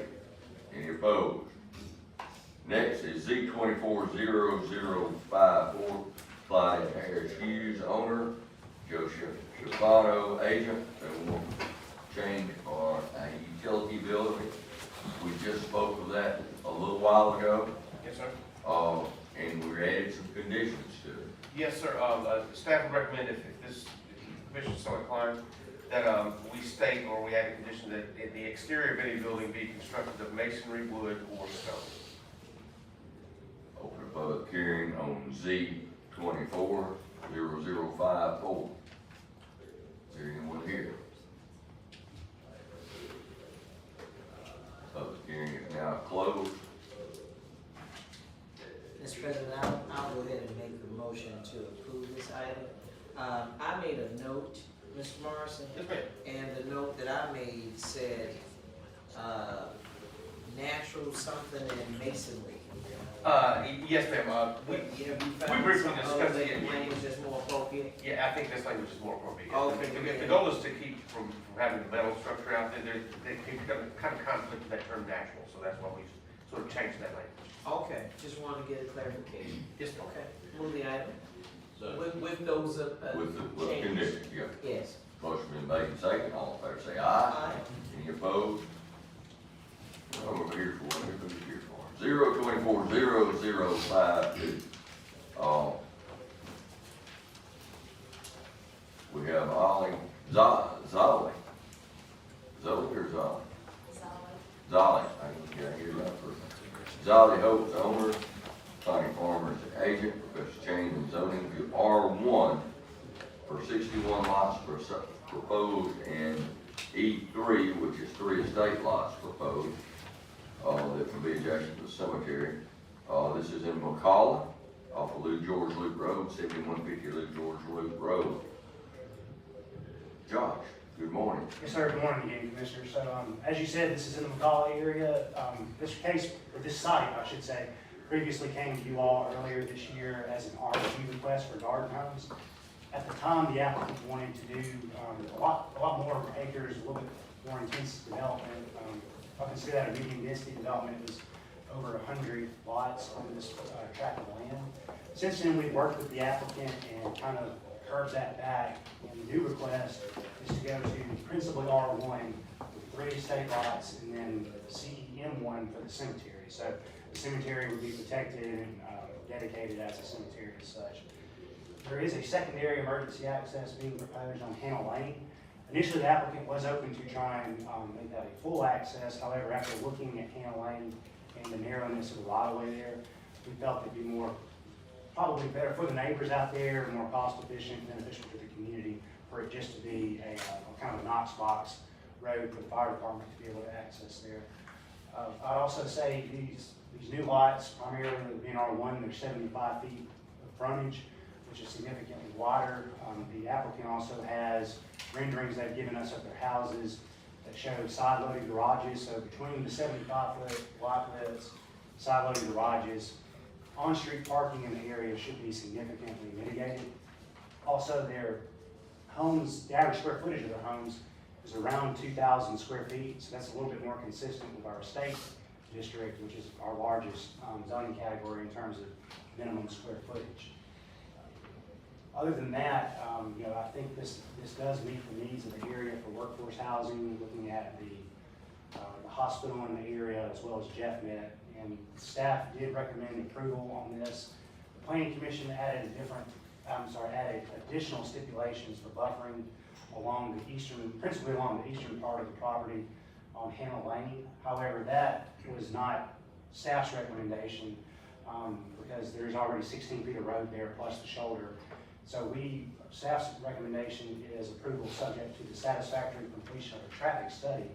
any opposed? Next is Z 240054, Clyde Harris Hughes, owner, Joe Shafano, agent, they want to change our utility bill we just spoke of that a little while ago, Yes, sir. and we added some conditions to it. Yes, sir. The staff would recommend if this, if the commission is so inclined, that, we state or we add a condition that the exterior of any building be constructed of masonry, wood, or stone. Open a public hearing on Z 24-0054. Is there anyone here? Public hearing is now closed. Mr. President, I'll go ahead and make the motion to approve this item. I made a note, Mr. Morrison, Yes, ma'am. and the note that I made said, natural something and masonry. Yes, ma'am. Have you we found briefly some discussed other it. language that's more appropriate? Yeah, I think this language is more appropriate. Okay. The goal is to keep from having the metal structure out there. They kind of conflict with that term natural, so that's why we sort of changed that language. Okay, just wanted to get a clarification. Yes, ma'am. Okay, move the item. With those, With the changes. conditions, yeah. Yes. Motion been made and second, all in favor say aye. Aye. Any opposed? I'm over here for one, who's here for? 024-0052. We have Ollie, Zolly. Zolly or Zolly? Zolly, I can hear that first. Zolly Hope's owner, Connie Farmer's agent, requests change in zoning to R1 for 61 lots proposed and E3, which is 3 estate lots proposed, that can be adjacent to the cemetery. This is in McCalla, off of Lou George Loop Road, 7150 Lou George Loop Road. Josh, good morning. Yes, sir. Good morning again, Commissioner. So, as you said, this is in the McCalla area. This case, or this site, I should say, previously came to you all earlier this year as an RFQ request for garden homes. At the time, the applicant wanted to do a lot more acres, a little bit more intense development. I consider that a medium density development. It was over 100 lots on this tract of land. Since then, we've worked with the applicant and kind of curved that back. And the new request is to go to principally R1 with 3 estate lots and then CEM1 for the cemetery. So the cemetery would be protected and dedicated as a cemetery as such. There is a secondary emergency access being proposed on Hannah Lane. Initially, the applicant was open to try and make that a full access. However, after looking at Hannah Lane and the narrowness of the right-of-way there, we felt it'd be probably better for the neighbors out there, more cost efficient, beneficial to the community, for it just to be a kind of a Knox box road for the fire department to be able to access there. I'd also say these new lots, primarily being R1, they're 75 feet of frontage, which is significantly wider. The applicant also has renderings they've given us of their houses that show side-loaded garages. So between the 75-foot lot widths, side-loaded garages, on-street parking in the area should be significantly mitigated. Also, their homes, the average square footage of their homes is around 2,000 square feet. So that's a little bit more consistent with our estate district, which is our largest zoning category in terms of minimum square footage. Other than that, I think this does meet the needs of the area for workforce housing, looking at the hospital in the area as well as JEFFCO. And staff did recommend approval on this. The Planning Commission added additional stipulations for buffering along the principally along the eastern part of the property on Hannah Lane. However, that was not staff's recommendation because there's already 16 feet of road there plus the shoulder. So staff's recommendation is approval subject to the satisfactory completion of a traffic study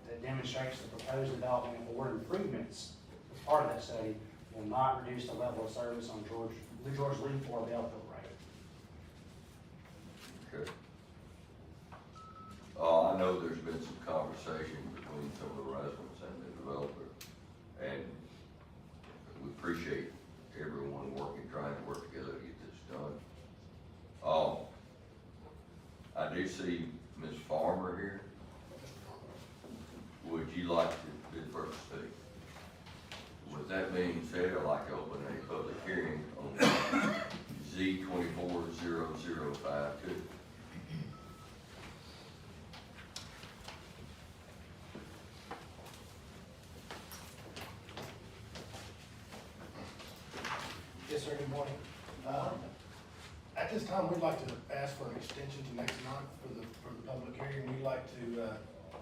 that demonstrates the proposed development or improvements as part of that study will not reduce the level of service on George Lee or Bellfield Road. Okay. I know there's been some conversation between some of the residents and the developer, and we appreciate everyone trying to work together to get this done. I do see Ms. Farmer here. Would you like to be the first to speak? With that being said, I'd like to open a public hearing on Z 24-0052. Yes, sir, good morning. At this time, we'd like to ask for an extension to next month for the public hearing. We'd like to,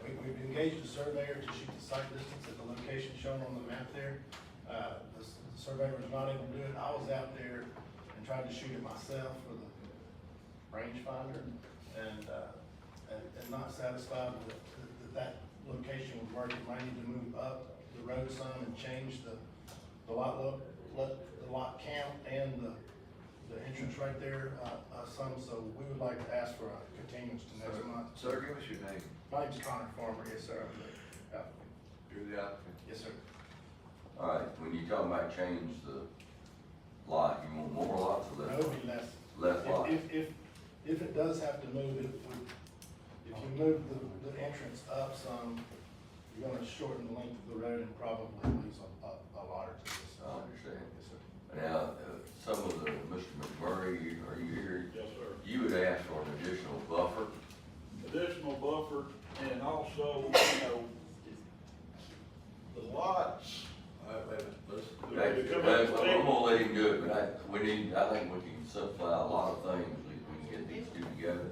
we've engaged a surveyor to shoot the site distance at the location shown on the map there. The surveyor was not able to do it. I was out there and tried to shoot it myself with a rangefinder and not satisfied with that location would work. It might need to move up the road some and change the lot count and the entrance right there, some, so we would like to ask for a continuance to next month. Sir, give us your name. My name's Connor Farmer, yes, sir. You're the applicant. Yes, sir. All right, when you talk about change the lot, you want more lots or No, less? it would be less. Less lots? If it does have to move, it would, if you move the entrance up some, you're gonna shorten the length of the road and probably lose a lot or two. I understand. Yes, sir. Now, some of the, Mr. McMurray, are you here? Yes, sir. You would ask for an additional buffer. Additional buffer, and also, you know, the lots. All right, wait a minute, I'm gonna let him do it, but I think we can simplify a lot of things. We can get these two together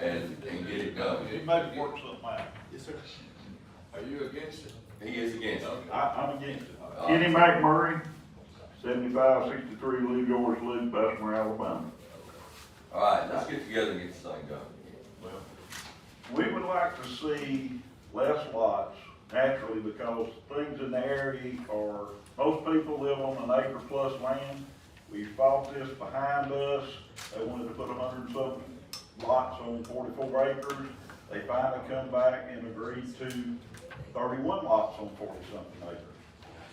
and get it done. It might work something out. Yes, sir. Are you against it? He is against it. I'm against it. Kenny McMurray, 7563 Lee George Loop, Bessemer, Alabama. All right, let's get together and get this thing done. We would like to see less lots, naturally, because things in the area are, most people live on an acre plus land. We bought this behind us, they wanted to put 100 and something lots on 44 acres. They finally come back and agreed to 31 lots on 40 something acres.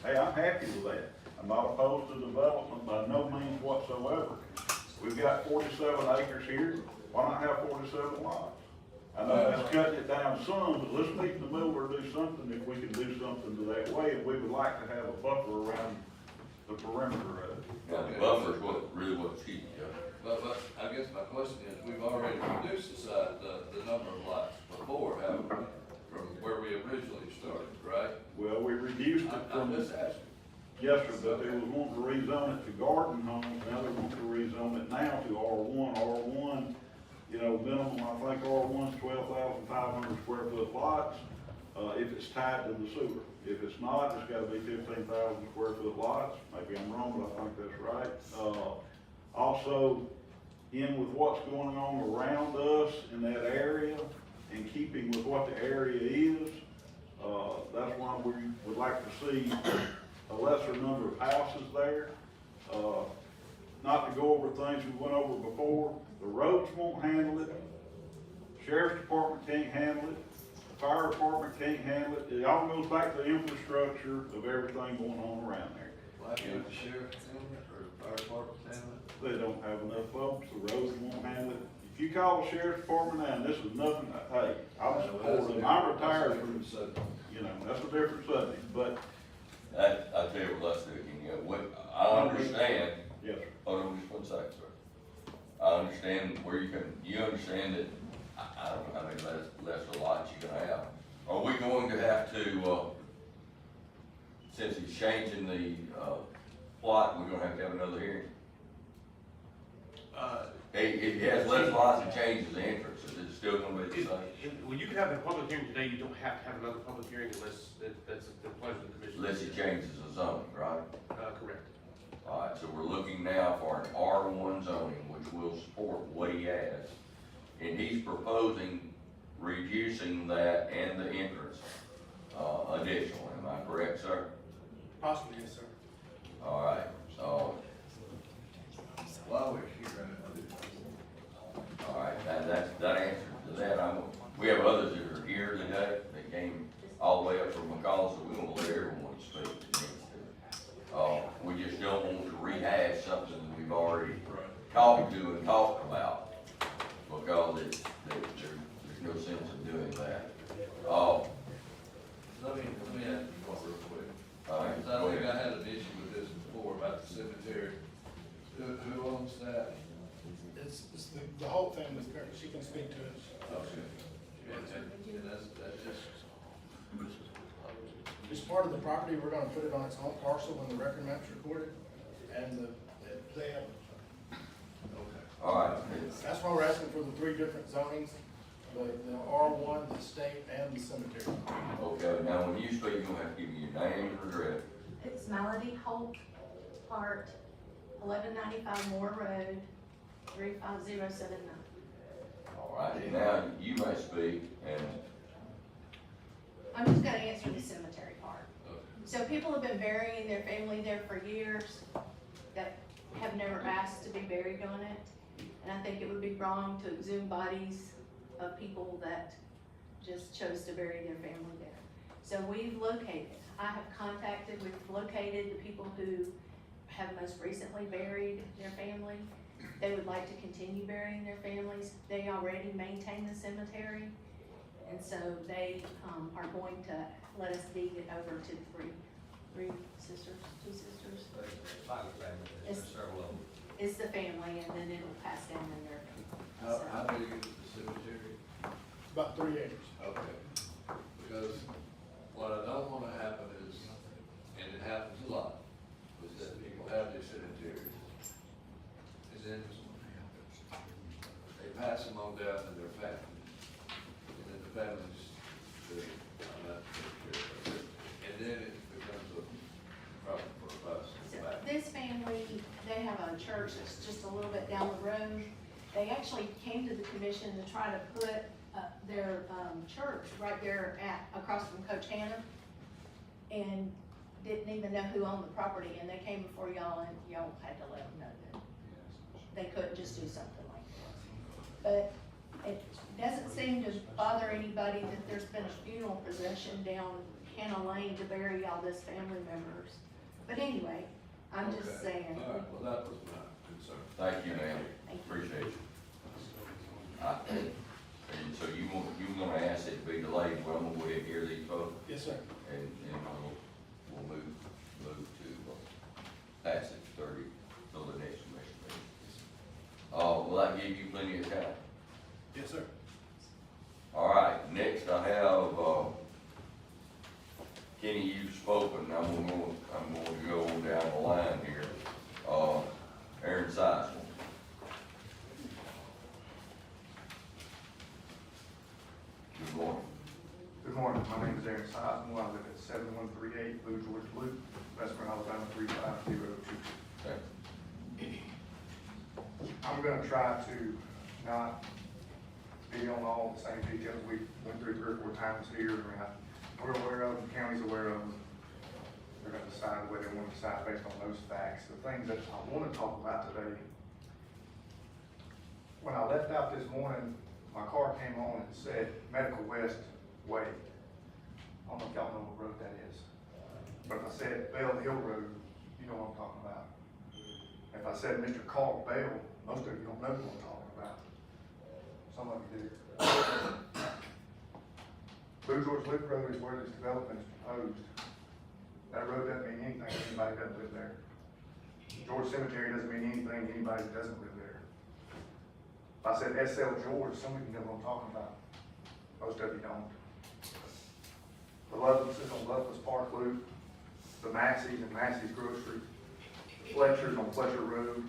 Hey, I'm happy with that. I'm not opposed to development by no means whatsoever. We've got 47 acres here, why not have 47 lots? I know that's cutting it down some, but let's meet in the middle or do something if we can do something to that way, and we would like to have a buffer around the perimeter of it. Now, the buffer is what's key, Joe. But I guess my question is, we've already reduced the number of lots before, haven't we? From where we originally started, right? Well, we reduced it I'm from, just asking. yes, sir, but they was wanting to rezone it to garden homes, now they want to rezone it now to R1. R1, you know, minimum, I think R1's 12,500 square foot lots, if it's tied to the sewer. If it's not, it's gotta be 15,000 square foot lots. Maybe I'm wrong, but I think that's right. Also, in with what's going on around us in that area, and keeping with what the area is, that's why we would like to see a lesser number of houses there. Not to go over things we went over before, the roads won't handle it, sheriff's department can't handle it, the fire department can't handle it. It all goes back to the infrastructure of everything going on around there. Why can't the sheriff handle it, or the fire department handle it? They don't have enough folks, the roads won't handle it. If you call the sheriff's department now, and this is nothing, hey, I'm supportive, I'm retired from, you know, that's a different subject, but. I tell you what, let's do it, I understand. Yes, sir. Hold on just 1 second, sir. I understand where you understand that, I don't know how many lesser lots you're gonna have. Are we going to have to, since he's changing the, plot, we're gonna have another hearing? If he has less lots and changes the entrance, is it still gonna be the same? Well, you can have a public hearing today, you don't have to have another public hearing unless that's the pleasure of the commission. Unless he changes the zoning, right? Correct. All right, so we're looking now for an R1 zoning, which will support what he has. And he's proposing reducing that and the entrance, additionally, am I correct, sir? Possibly, yes, sir. All right, so, While we're here, all right, that answers to that. We have others that are here today, that came all the way up from McCall, so we won't let everyone speak that needs to. We just don't want to rehash something that we've already talked to and talked about, because there's no sense in doing that. let me ask you one real quick. All right, Because I go think ahead. I had an issue with this before about the cemetery. Who owns that? It's the whole family, she can speak to it. Okay. And that's just, It's part of the property, we're gonna put it on its own parcel when the record map's recorded, and They have, All right, that's why we're asking for the 3 different zonings, the R1, the state, and the cemetery. okay, now when you speak, you're gonna have to give me your name and address. It's Melody Holt, Hart, 1195 Moore Road, 35079. All right, now you may speak, and I'm just gonna answer the cemetery part. So people have been burying their family there for years that have never asked to be buried on it. And I think it would be wrong to exhume bodies of people that just chose to bury their family there. So we've located the people who have most recently buried their family. They would like to continue burying their families. They already maintain the cemetery. And so they, are going to let us deed it over to two sisters. It's the family, and then it'll pass down in their. How big is the cemetery? About 3 acres. Okay, because what I don't wanna happen is, and it happens a lot, is that people have these cemeteries, and then they pass them on down to their family, and then the families, and then it becomes a problem for us. So this family, they have a church that's just a little bit down the road. They actually came to the commission to try to put their church right there across from Coach Hannah, and didn't even know who owned the property, and they came before y'all, and y'all had to let them know that they couldn't just do something like that. But it doesn't seem to bother anybody that there's been a funeral procession down Hannah Lane to bury all this family members. But anyway, I'm just saying. All right, well, that was my concern. thank you, ma'am, Thank you. appreciate you. And so you want to ask it to be delayed, well, I'm gonna go ahead and hear these folks, Yes, sir. and we'll move to passage 30, till the next commission meeting. Will that give you plenty of time? Yes, sir. All right, next I have, Kenny, you've spoken, I'm gonna go down the line here. Aaron Seisel. Good morning. Good morning, my name is Aaron Seisel, I live at 7138 Blue George Loop, Western Alabama 35022. Okay. I'm gonna try to not be on all the same details we went through 3 or 4 times here. I mean, we're aware of them, the county's aware of them. They're gonna decide the way they want to decide based on those facts. The things that I wanna talk about today, when I left out this morning, my car came on and said Medical West Way. I don't know if y'all know what road that is. But if I said Bell Hill Road, you know what I'm talking about. If I said Mr. Carl Bell, most of you don't know what I'm talking about. Some of you do. Blue George Loop Road is where this development is proposed. That road doesn't mean anything to anybody that doesn't live there. George Cemetery doesn't mean anything to anybody that doesn't live there. If I said SL George, some of you know what I'm talking about. Most of you don't. The Loveless is on Loveless Park Loop, the Massey's and Massey's Grocery, Fletcher's on Fletcher Road,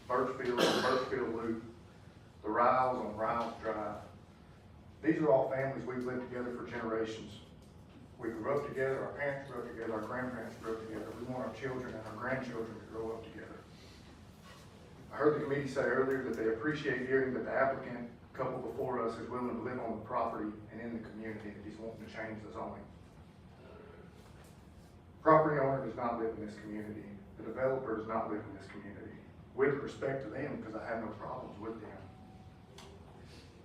Birchfield on Birchfield Loop, the Riles on Riles Drive. These are all families we've lived together for generations. We grew up together, our parents grew up together, our grandparents grew up together. We want our children and our grandchildren to grow up together. I heard the committee say earlier that they appreciate hearing that the applicant, couple before us, is willing to live on the property and in the community, that he's wanting to change the zoning. Property owner does not live in this community. The developer does not live in this community. With respect to them, because I have no problems with them.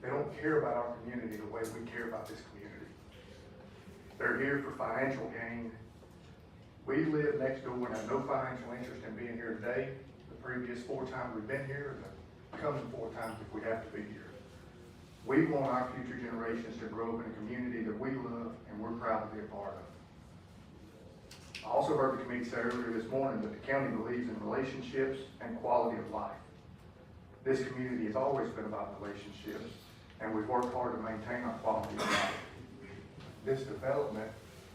They don't care about our community the way we care about this community. They're here for financial gain. We live next door and have no financial interest in being here today. The previous 4 times we've been here, and the coming 4 times if we have to be here. We want our future generations to grow up in a community that we love and we're proud to be a part of. I also heard the committee say earlier this morning that the county believes in relationships and quality of life. This community has always been about relationships, and we've worked hard to maintain our quality of life. This development,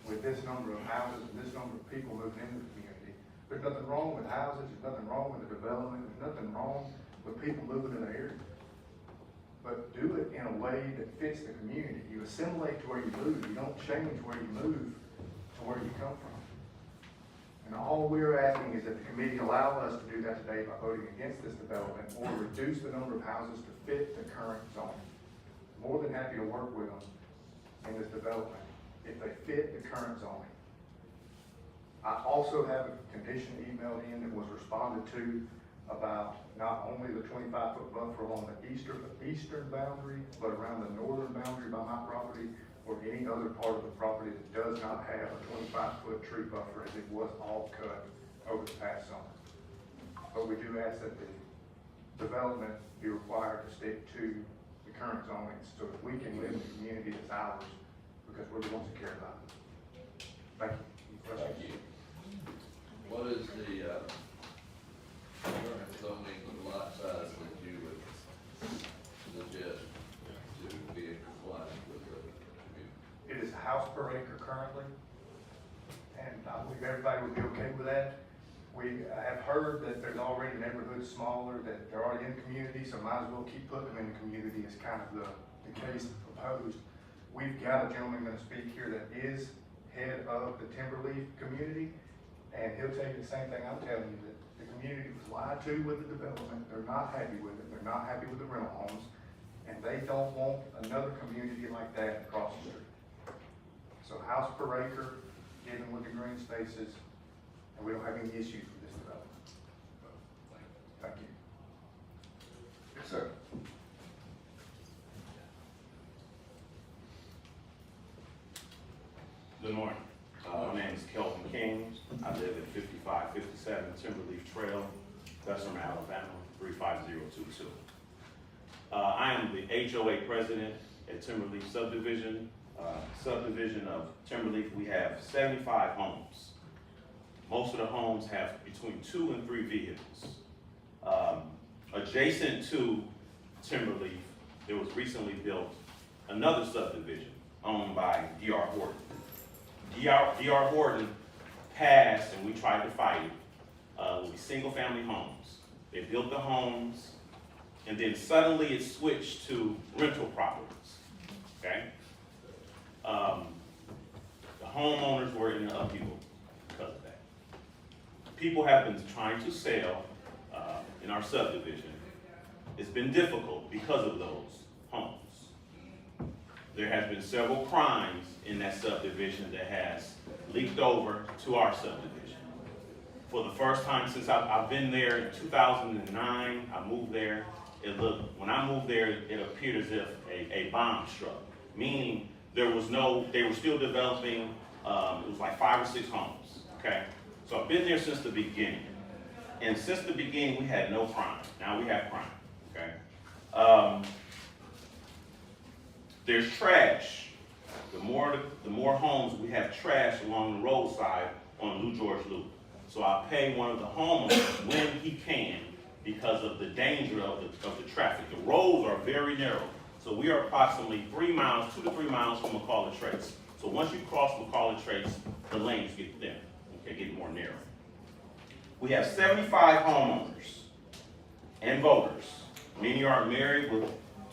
with this number of houses and this number of people moving into the community, There's nothing wrong with houses, there's nothing wrong with the development, there's nothing wrong with people moving in the area. But do it in a way that fits the community. You assimilate to where you move, you don't change where you move to where you come from. And all we're asking is that the committee allow us to do that today by voting against this development or reduce the number of houses to fit the current zoning. More than happy to work with them in this development if they fit the current zoning. I also have a condition emailed in that was responded to about not only the 25-foot buffer along the eastern boundary, but around the northern boundary by my property or any other part of the property that does not have a 25-foot tree buffer as it was all cut over the past summer. But we do ask that the development be required to stick to the current zoning so that we can live in the community that's ours because we're the ones that care about it. Thank you. Thank you. What is the current zoning lot size that you would suggest to be in compliance with the community? It is a house per acre currently, and I believe everybody would be okay with that. We have heard that there's already neighborhoods smaller, that they're already in the community, so might as well keep putting them in the community is kind of the case proposed. We've got a gentleman gonna speak here that is head of the Timberleaf community, and he'll tell you the same thing I'm telling you, that the community was lied to with the development. They're not happy with it. They're not happy with the rental homes, and they don't want another community like that across the street. So house per acre, given with the green spaces, and we don't have any issues with this development. Thank you. Yes, sir. Good morning. My name is Kelvin King. I live at 5557 Timberleaf Trail, Bessemer, Alabama, 35022. I am the HOA president at Timberleaf Subdivision. Subdivision of Timberleaf, we have 75 homes. Most of the homes have between 2 and 3 vehicles. Adjacent to Timberleaf, there was recently built another subdivision owned by D.R. Horton. D.R. Horton passed, and we tried to fight it, with single-family homes. They built the homes, and then suddenly it switched to rental properties, okay? The homeowners were in an upheaval because of that. People have been trying to sell in our subdivision. It's been difficult because of those homes. There has been several crimes in that subdivision that has leaked over to our subdivision. For the first time since I've been there in 2009, I moved there. When I moved there, it appeared as if a bomb struck, meaning they were still developing, it was like 5 or 6 homes, okay? So I've been there since the beginning. And since the beginning, we had no crime. Now we have crime, okay? There's trash. The more homes we have trash along the roadside on Lou George Loop. So I pay one of the homeowners when he can because of the danger of the traffic. The roads are very narrow. So we are approximately 2 to 3 miles from McCullough Trace. So once you cross McCullough Trace, the lanes get thinner, okay, get more narrow. We have 75 homeowners and voters. Many are married with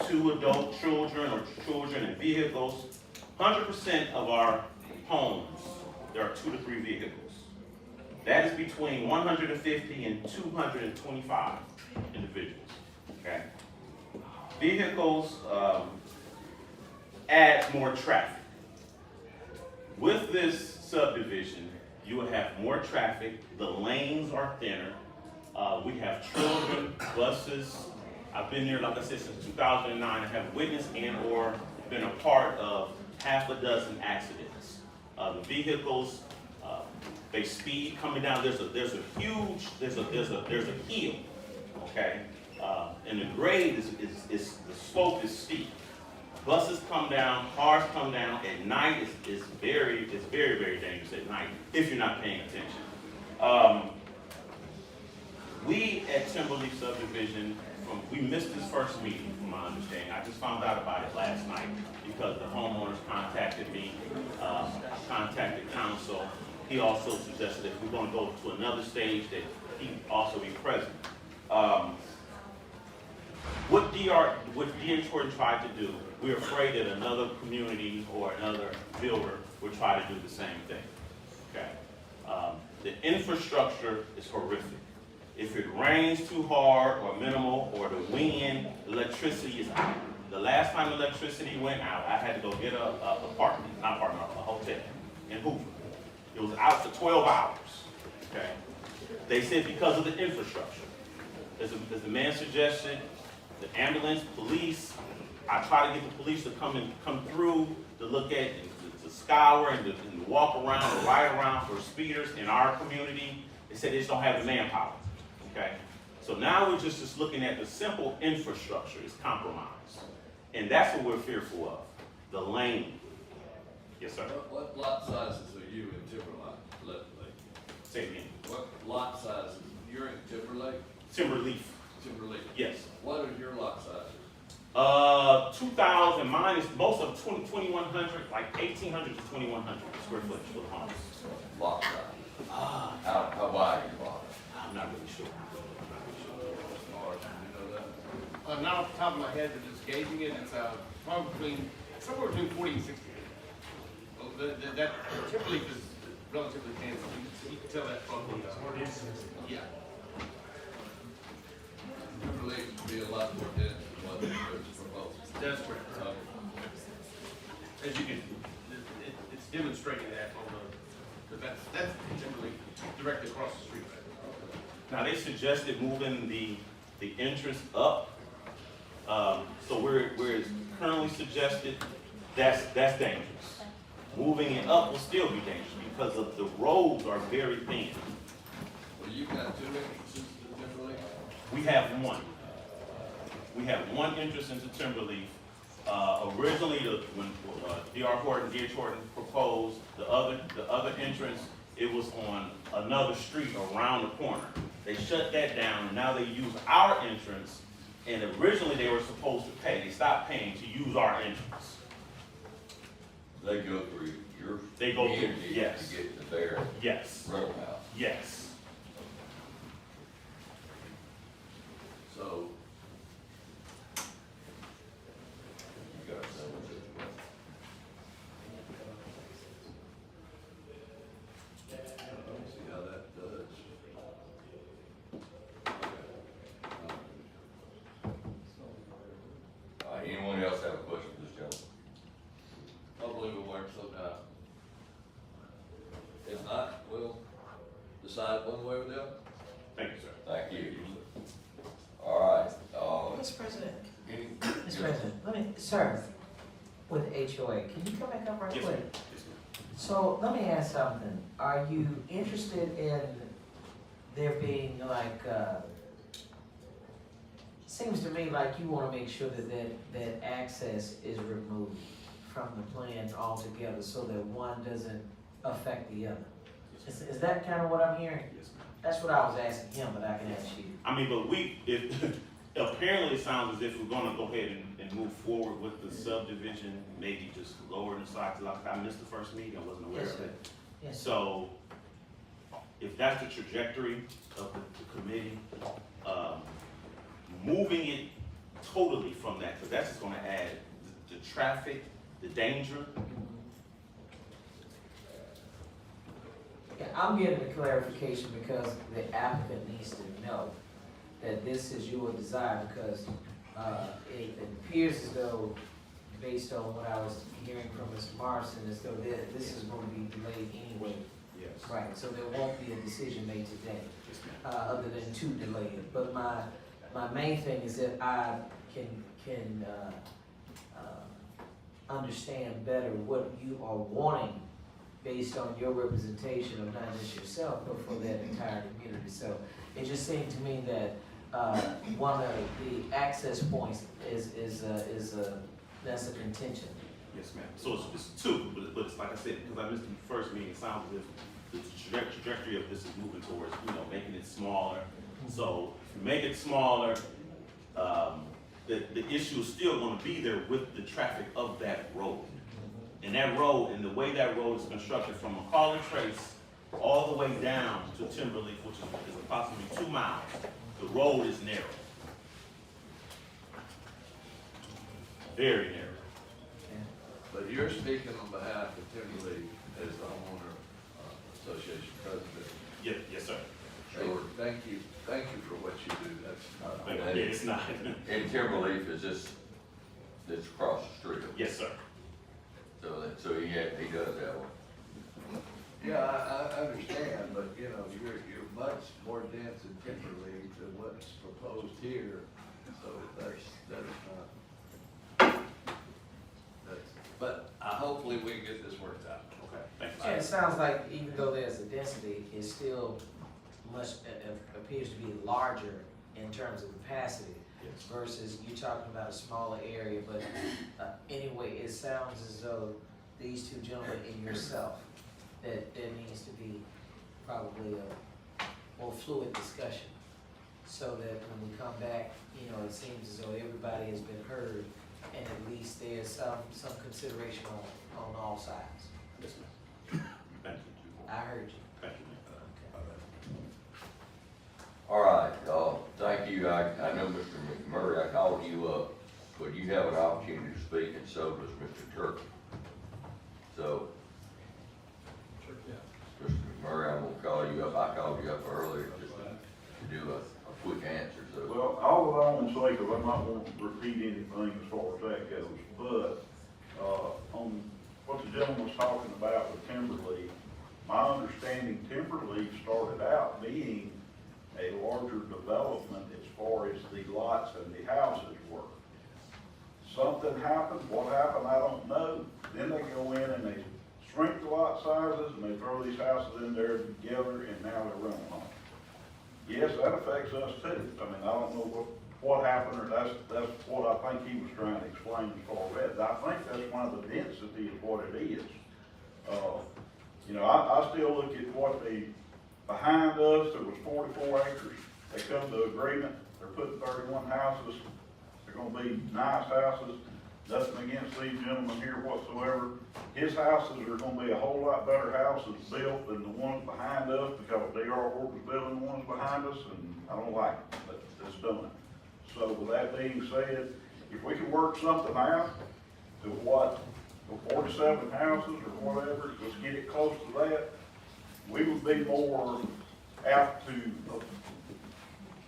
2 adult children or children and vehicles. 100% of our homes, there are 2 to 3 vehicles. That is between 150 and 225 individuals, okay? Vehicles add more traffic. With this subdivision, you will have more traffic, the lanes are thinner, we have children, buses. I've been there, like I said, since 2009. I have witnessed and or been a part of half a dozen accidents. The vehicles, they speed coming down. There's a hill, okay? And the grade the slope is steep. Buses come down, cars come down. At night, it's very, very dangerous at night if you're not paying attention. We at Timberleaf Subdivision, we missed this first meeting from my understanding. I just found out about it last night because the homeowners contacted me. I contacted council, he also suggested that if we're gonna go to another stage, that he also be present. What DH Horton tried to do, we're afraid that another community or another builder will try to do the same thing, okay? The infrastructure is horrific. If it rains too hard or minimal or the wind, electricity is out. The last time electricity went out, I had to go get a hotel in Hoover. It was out for 12 hours, okay? They said because of the infrastructure. As the man suggested, the ambulance, police, I try to get the police to come through to look at, to scour and to walk around or ride around for speeders in our community. They said they just don't have the manpower, okay? So now we're just looking at the simple infrastructure is compromised. And that's what we're fearful of, the lane. Yes, sir. What lot sizes are you in Timberlake? Say it again. What lot sizes? You're in Timberlake? Timberleaf. Timberlake. Yes. What are your lot sizes? 2,000, mine is most of 2,100, like 1,800 to 2,100 square foot for the homes. Lot size. How wide is your lot? I'm not really sure. Or, you know that? Not off the top of my head, but just gauging it, it's probably somewhere between 40 and 60. Well, that Timberleaf is relatively dense. You can tell that from the, yeah. Timberlake would be a lot more dense than what was proposed. That's correct. As you can, it's demonstrating that on the, because that's Timberleaf directly across the street. Now they suggested moving the entrance up. So where it's currently suggested, that's dangerous. Moving it up will still be dangerous because of the roads are very thin. Well, you've got two entrances to Timberlake? We have one. We have one entrance into Timberleaf. Originally, when D.R. Horton, D.H. Horton proposed the other entrance, it was on another street around the corner. They shut that down, and now they use our entrance, and originally they were supposed to pay. They stopped paying to use our entrance. They go through your They go through, community yes. to get to their Yes. rental house. Yes. So, you got a similar situation. See how that does. Anyone else have a question for this gentleman? I believe it works sometime. If not, we'll decide one way or the other. Thank you, sir. Thank you. All right, Mr. President, any? Mr. President, sir, with HOA, can you come back up right Yes, quick? ma'am. Yes, ma'am. So let me ask something. Are you interested in there being like, seems to me like you wanna make sure that access is removed from the plan altogether so that one doesn't affect the other. Is that kind of what I'm hearing? Yes, ma'am. That's what I was asking him, but I can ask you. I mean, but apparently it sounds as if we're gonna go ahead and move forward with the subdivision, maybe just lower the size, like I missed the first meeting, I wasn't aware Yes, of sir. it. Yes. So, if that's the trajectory of the committee, moving it totally from that, because that's just gonna add the traffic, the danger. Yeah, I'm getting a clarification because the applicant needs to know that this is your desire, because it appears as though, based on what I was hearing from Mr. Morrison, as though this is going to be delayed anyway. Yes. Right, so there won't be a decision made today, other than to delay it. But my main thing is that I can understand better what you are wanting based on your representation of not just yourself, but for that entire community. So it just seemed to me that one of the access points that's a contention. Yes, ma'am. So it's two, but it's like I said, because I missed the first meeting, it sounds as if the trajectory of this is moving towards, making it smaller. So if you make it smaller, the issue is still gonna be there with the traffic of that road. And that road, and the way that road is constructed from McCall and Trace all the way down to Timberleaf, which is approximately 2 miles. The road is narrow. Very narrow. But you're speaking on behalf of Timberleaf as the homeowner association president. Yes, sir. Sure, thank you for what you do, that's not. It's not. And Timberleaf is just, it's across the street. Yes, sir. So he does have one. Yeah, I understand, but you know, you're much more dense in Timberleaf than what's proposed here, so but hopefully we can get this worked out. Okay, thank you. And it sounds like even though there's a density, it still appears to be larger in terms of capacity. Yes. Versus you talking about a smaller area, but anyway, it sounds as though these two gentlemen and yourself, that there needs to be probably a more fluid discussion. So that when we come back, you know, it seems as though everybody has been heard and at least there's some consideration on all sides. Yes, ma'am. Thank you. I heard you. Thank you, ma'am. All right, thank you. I know Mr. McMurray, I called you up, but you have an opportunity to speak, and so does Mr. Turkey. So, Mr. McMurray, I'm gonna call you up. I called you up earlier just to do a quick answer, so. Well, all I want to say, because I'm not going to repeat anything as far as that goes, but, on what the gentleman was talking about with Timberleaf, my understanding Timberleaf started out being a larger development as far as the lots and the houses were. Something happened, what happened, I don't know. Then they go in and they shrink the lot sizes and they throw these houses in there together and now they're running on. Yes, that affects us too. I mean, I don't know what happened, or that's what I think he was trying to explain as far as that. I think that's one of the density of what it is. You know, I still look at what behind us, there was 44 acres. They come to agreement, they're putting 31 houses. They're gonna be nice houses. Nothing against these gentlemen here whatsoever. His houses are gonna be a whole lot better houses built than the ones behind us, because D.R. Ward was building the ones behind us, and I don't like it, but it's done. So with that being said, if we can work something out to what, 47 houses or whatever, let's get it close to that, we would be more apt to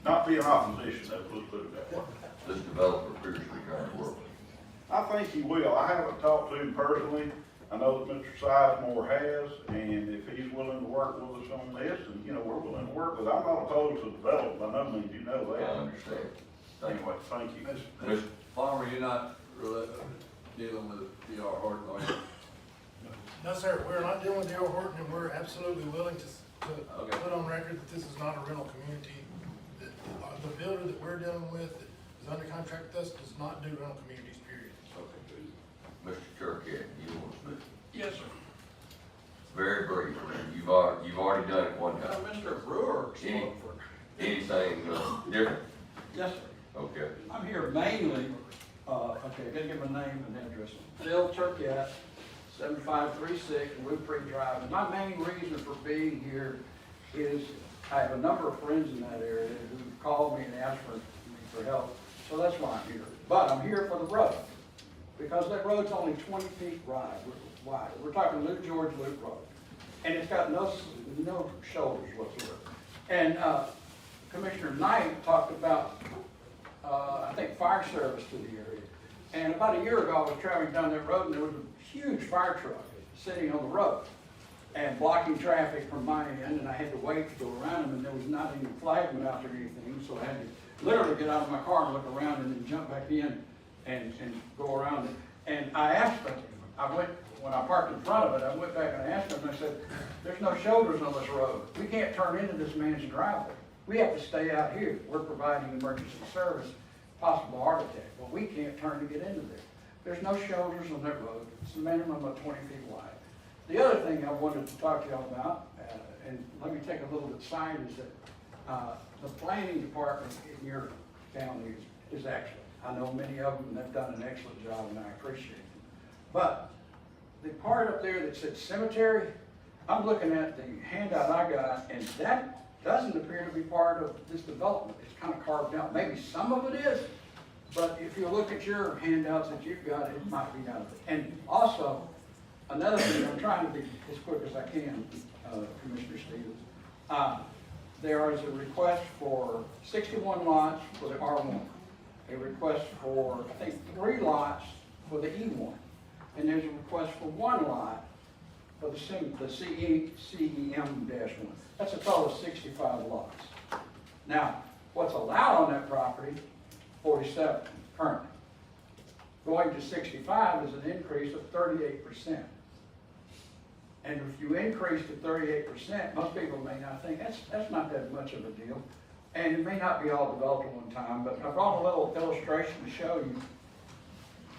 not be in opposition, let's put it that way. This developer appears to be trying to work. I think he will. I haven't talked to him personally. I know that Mr. Sizemore has, and if he's willing to work with us on this, and, you know, we're willing to work with it. I'm not opposed to development, by no means, you know I that. understand. Anyway, thank you. Mr. Farmer, you're not really dealing with D.R. Horton, are you? No, sir, we're not dealing with D.R. Horton, and we're absolutely willing to Okay. put on record that this is not a rental community. That the builder that we're dealing with, that is under contract with us, does not do rental communities, period. Okay, good. Mr. Turkett, you want to speak? Yes, sir. Very brief. You've already done it one time. Mr. Brewer spoke for. Anything different? Yes, sir. Okay. I'm here mainly, okay, I gotta give my name and address. Phil Turkett, 7536 Wood Creek Drive. And my main reason for being here is I have a number of friends in that area who called me and asked me for help. So that's why I'm here. But I'm here for the road, because that road's only 20 feet wide. We're talking Lou George Loop Road. And it's got no shoulders whatsoever. And Commissioner Knight talked about, I think, fire service to the area. And about a year ago, I was traveling down that road, and there was a huge fire truck sitting on the road and blocking traffic from my end, and I had to wait to go around them, and there was not any flagman out there or anything, so I had to literally get out of my car and look around and then jump back in and go around it. And I asked them, when I parked in front of it, I went back and I asked them, and I said, there's no shoulders on this road. We can't turn into this man's driveway. We have to stay out here. We're providing emergency service, possible heart attack. Well, we can't turn to get into there. There's no shoulders on that road. It's a minimum of 20 feet wide. The other thing I wanted to talk to y'all about, and let me take a little bit side, is that the planning department in your county is excellent. I know many of them, and they've done an excellent job, and I appreciate them. But the part up there that said cemetery, I'm looking at the handout I got, and that doesn't appear to be part of this development. It's kind of carved out. Maybe some of it is, but if you look at your handouts that you've got, it might be out of it. And also, another thing, I'm trying to be as quick as I can, Commissioner Stevens. There is a request for 61 lots for the R1, a request for, I think, 3 lots for the E1, and there's a request for 1 lot for the CEM-1. That's a total of 65 lots. Now, what's allowed on that property, 47 currently. Going to 65 is an increase of 38%. And if you increase to 38%, most people may not think that's not that much of a deal. And it may not be all developed at one time, but I brought a little illustration to show you.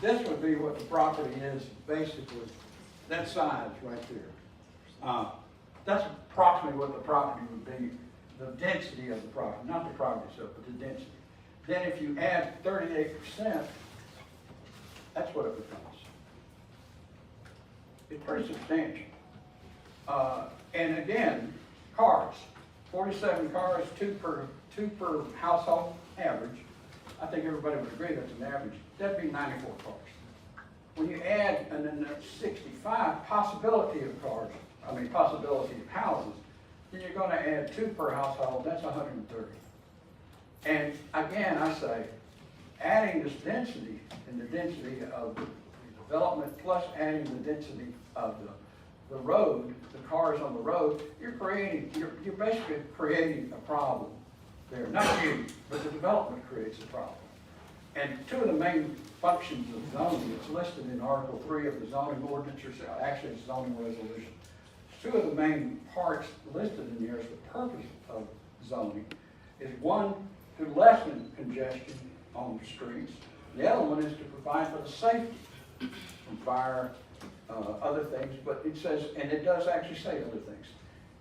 This would be what the property is basically, that size right there. That's approximately what the property would be, the density of the property, not the property itself, but the density. Then if you add 38%, that's what it becomes. It's pretty substantial. And again, cars, 47 cars, two per household average. I think everybody would agree that's an average. That'd be 94 cars. When you add, and then there's 65 possibility of cars, possibility of houses, then you're going to add 2 per household, that's 130. And again, I say, adding this density, and the density of the development, plus adding the density of the road, the cars on the road, you're basically creating a problem there. Not you, but the development creates a problem. And 2 of the main functions of zoning, it's listed in Article 3 of the zoning ordinance, or actually it's zoning resolution. 2 of the main parts listed in there is the purpose of zoning is 1, to lessen congestion on the streets. The other one is to provide for the safety from fire, other things, but it says, and it does actually say other things.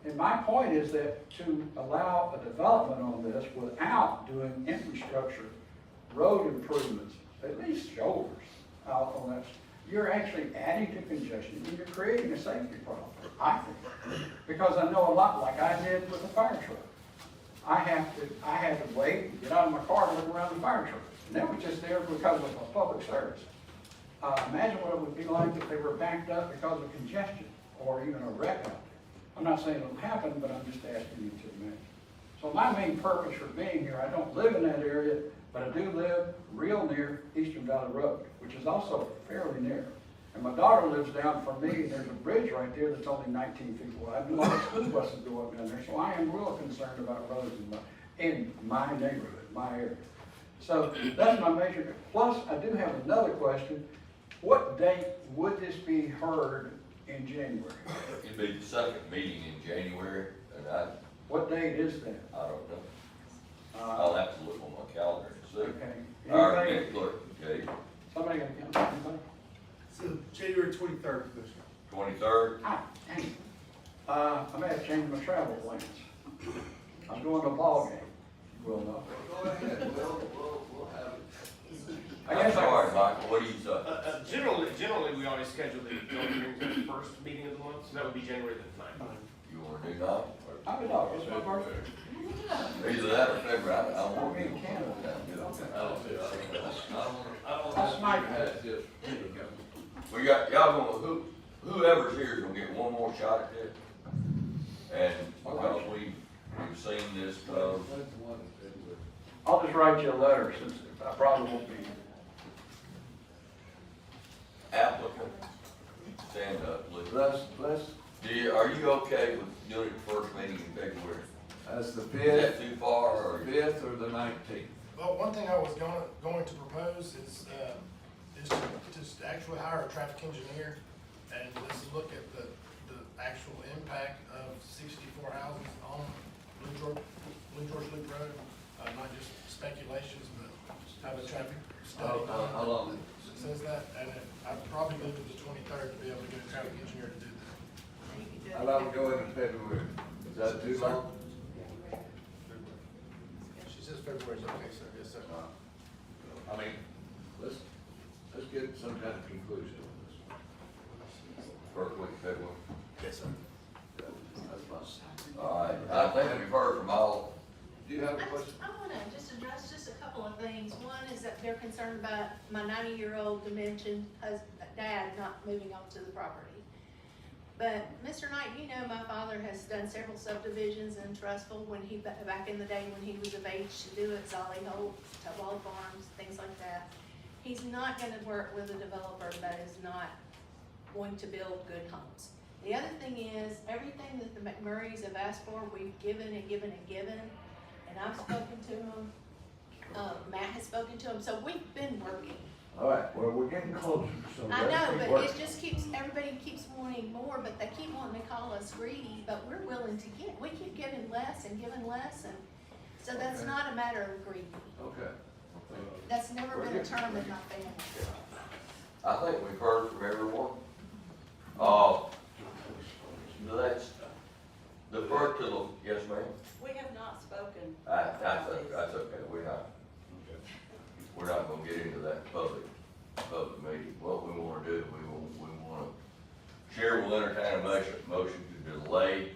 And my point is that to allow a development on this without doing infrastructure, road improvements, at least shoulders out on that, you're actually adding to congestion and you're creating a safety problem, I think. Because I know a lot, like I did with the fire truck. I had to wait, get out of my car, and look around the fire truck. And that was just there because of a public service. Imagine what it would be like if they were backed up because of congestion or even a wreck out there. I'm not saying it'll happen, but I'm just asking you to imagine. So my main purpose for being here, I don't live in that area, but I do live real near Eastern Valley Road, which is also fairly near. And my daughter lives down from me, and there's a bridge right there that's only 19 feet wide. And a lot of school buses go up down there, so I am real concerned about roads in my neighborhood, my area. So that's my major. Plus, I do have another question. What date would this be heard in January? It'd be the second meeting in January, and what date is that? I don't know. I'll have to look on my calendar and see. Okay. Our Anybody? next clerk, okay, Somebody got a calendar? Anybody? So January 23rd this year. 23rd. Ah, dang it. I may have changed my travel plans. I'm going to a ball game. You will know. Go ahead, we'll have it. I'm sorry, Michael, what do you say? Generally, we always schedule the hearings at the first meeting of the month, so that would be January the 9th. You wanna do that? I'm a dog. It's my birthday. Either that or February, I I'll won't be be in Canada. That's my We got, y'all gonna, whoever's here is gonna get one more shot at this. And because we've seen this, I'll just write you a letter since I probably won't be here. applicant, stand up, please. Let's, Are you okay with doing it first meeting in February? that's the Is 5th, that too far, or? 5th or the 19th. Well, one thing I was going to propose is to actually hire a traffic engineer and let's look at the actual impact of 64 houses on Blue George Loop Road. Not just speculations, but have a traffic study done. How long? Says that, and I'd probably move to the 23rd to be able to get a traffic engineer to do that. How long go into February? Is that too long? She says February's okay, sir, yes, sir. I mean, let's get some kind of conclusion on this. First week of February? Yes, sir. right, I think we've heard from all. Do you have a question? I wanna just address just a couple of things. One is that they're concerned about my 90-year-old dementia dad not moving onto the property. But Mr. Knight, you know my father has done several subdivisions in Trustful when he, back in the day when he was of age to do it, Zolly Holt, Tubwell Farms, things like that. He's not gonna work with a developer that is not going to build good homes. The other thing is, everything that the McMurrays have asked for, we've given and given and given. And I've spoken to him, Matt has spoken to him, so we've been working. All right, well, we're getting closer, so I let's know, keep but working. it just keeps, everybody keeps wanting more, but they keep wanting to call us greedy, but we're willing to get, we keep giving less, and so that's Okay. not a matter of greed. Okay. That's never been a term in my family. I think we've heard from everyone. Let's defer to the, yes, ma'am? We have not spoken. That's okay, we're not gonna get into that public meeting. What we wanna do, we wanna, Chair will entertain a motion to delay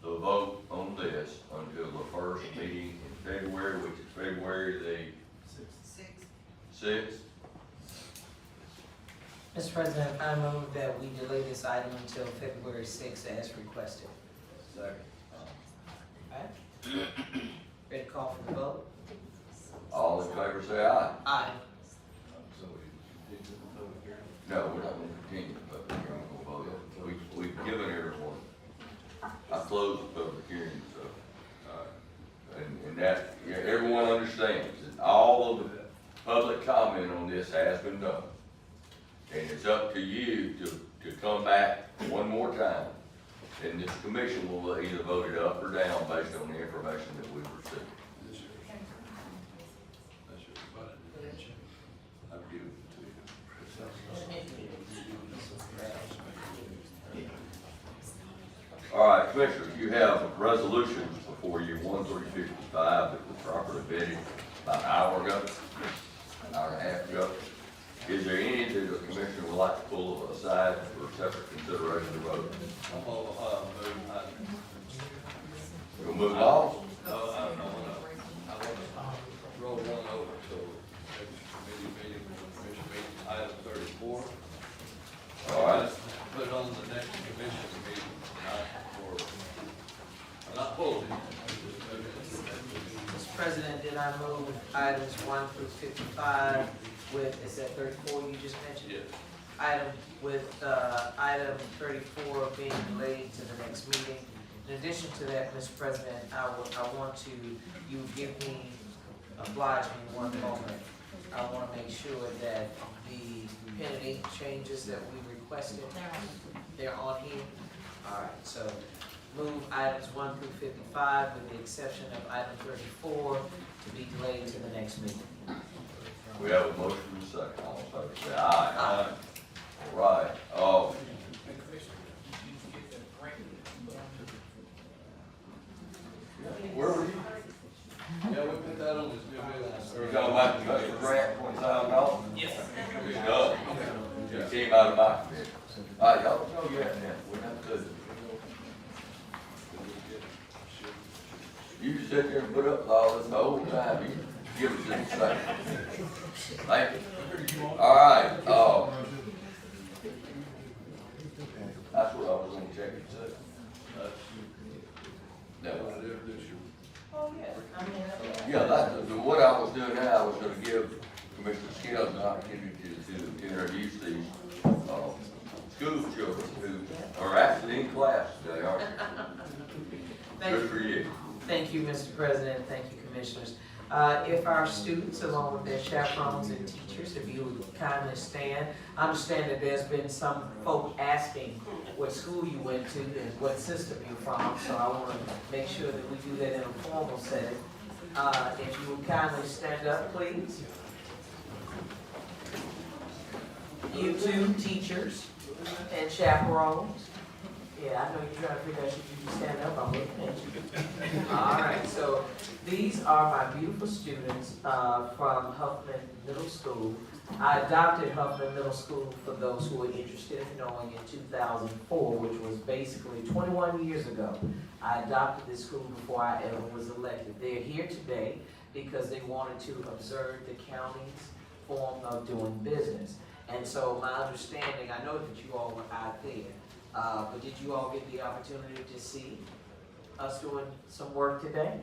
the vote on this until the first meeting in February, which is February the sixth. Mr. President, I move that we delay this item until February 6th as requested. Second. Alright. Ready to call for the vote? All in favor say aye. Aye. No, we're not gonna continue the public hearing, we're gonna vote on it. We've given everyone, I closed the public hearing, so, and that, yeah, everyone understands that all of the public comment on this has been done. And it's up to you to come back one more time, and this commission will either vote it up or down based on the information that we've received. All right, Commissioners, you have resolutions before you, 1/355, that was properly vetted about an hour ago, an hour and a half ago. Is there any that the Commissioner would like to pull aside for separate consideration of vote? You'll move along? I want to roll one over to next committee meeting, commission meeting, item 34. All right. Put it on the next commission meeting, not pulling it. Mr. President, did I move items 1 through 55 with, is that 34 you just mentioned? Yes. Item 34 being delayed to the next meeting. In addition to that, Mr. President, I want to, you oblige me one moment. I want to make sure that the pen and ink changes that we requested, they're on here. All right, so move items 1 through 55 with the exception of item 34 to be delayed to the next meeting. We have a motion and a second. All in favor say aye. Aye. All right. Where were you? Yeah, we put that on this new business. You talking about the special grant, $20,000? Yes. It's done. It came out of my committee. All right, y'all know you have that. We have to. You just sit there and put up with all this the whole time. You give us this thing. Thank you. All right, that's what I was gonna check and say. No. Oh, yeah. Yeah, what I was doing now, I was gonna give Commissioner Scales an opportunity to introduce these, school children who are actually in class today, aren't they? Good for you. Thank you, Mr. President. Thank you, Commissioners. If our students, along with their chaperones and teachers, if you would kindly stand. I understand that there's been some folk asking what school you went to and what system you're from, so I want to make sure that we do that in a formal setting. If you would kindly stand up, please. You too, teachers and chaperones. Yeah, I know you're trying to figure out, should you stand up, I'm looking at you. All right, so these are my beautiful students from Huffman Middle School. I adopted Huffman Middle School, for those who are interested in knowing, in 2004, which was basically 21 years ago. I adopted this school before I ever was elected. They're here today because they wanted to observe the county's form of doing business. And so my understanding, I know that you all were out there, but did you all get the opportunity to see us doing some work today?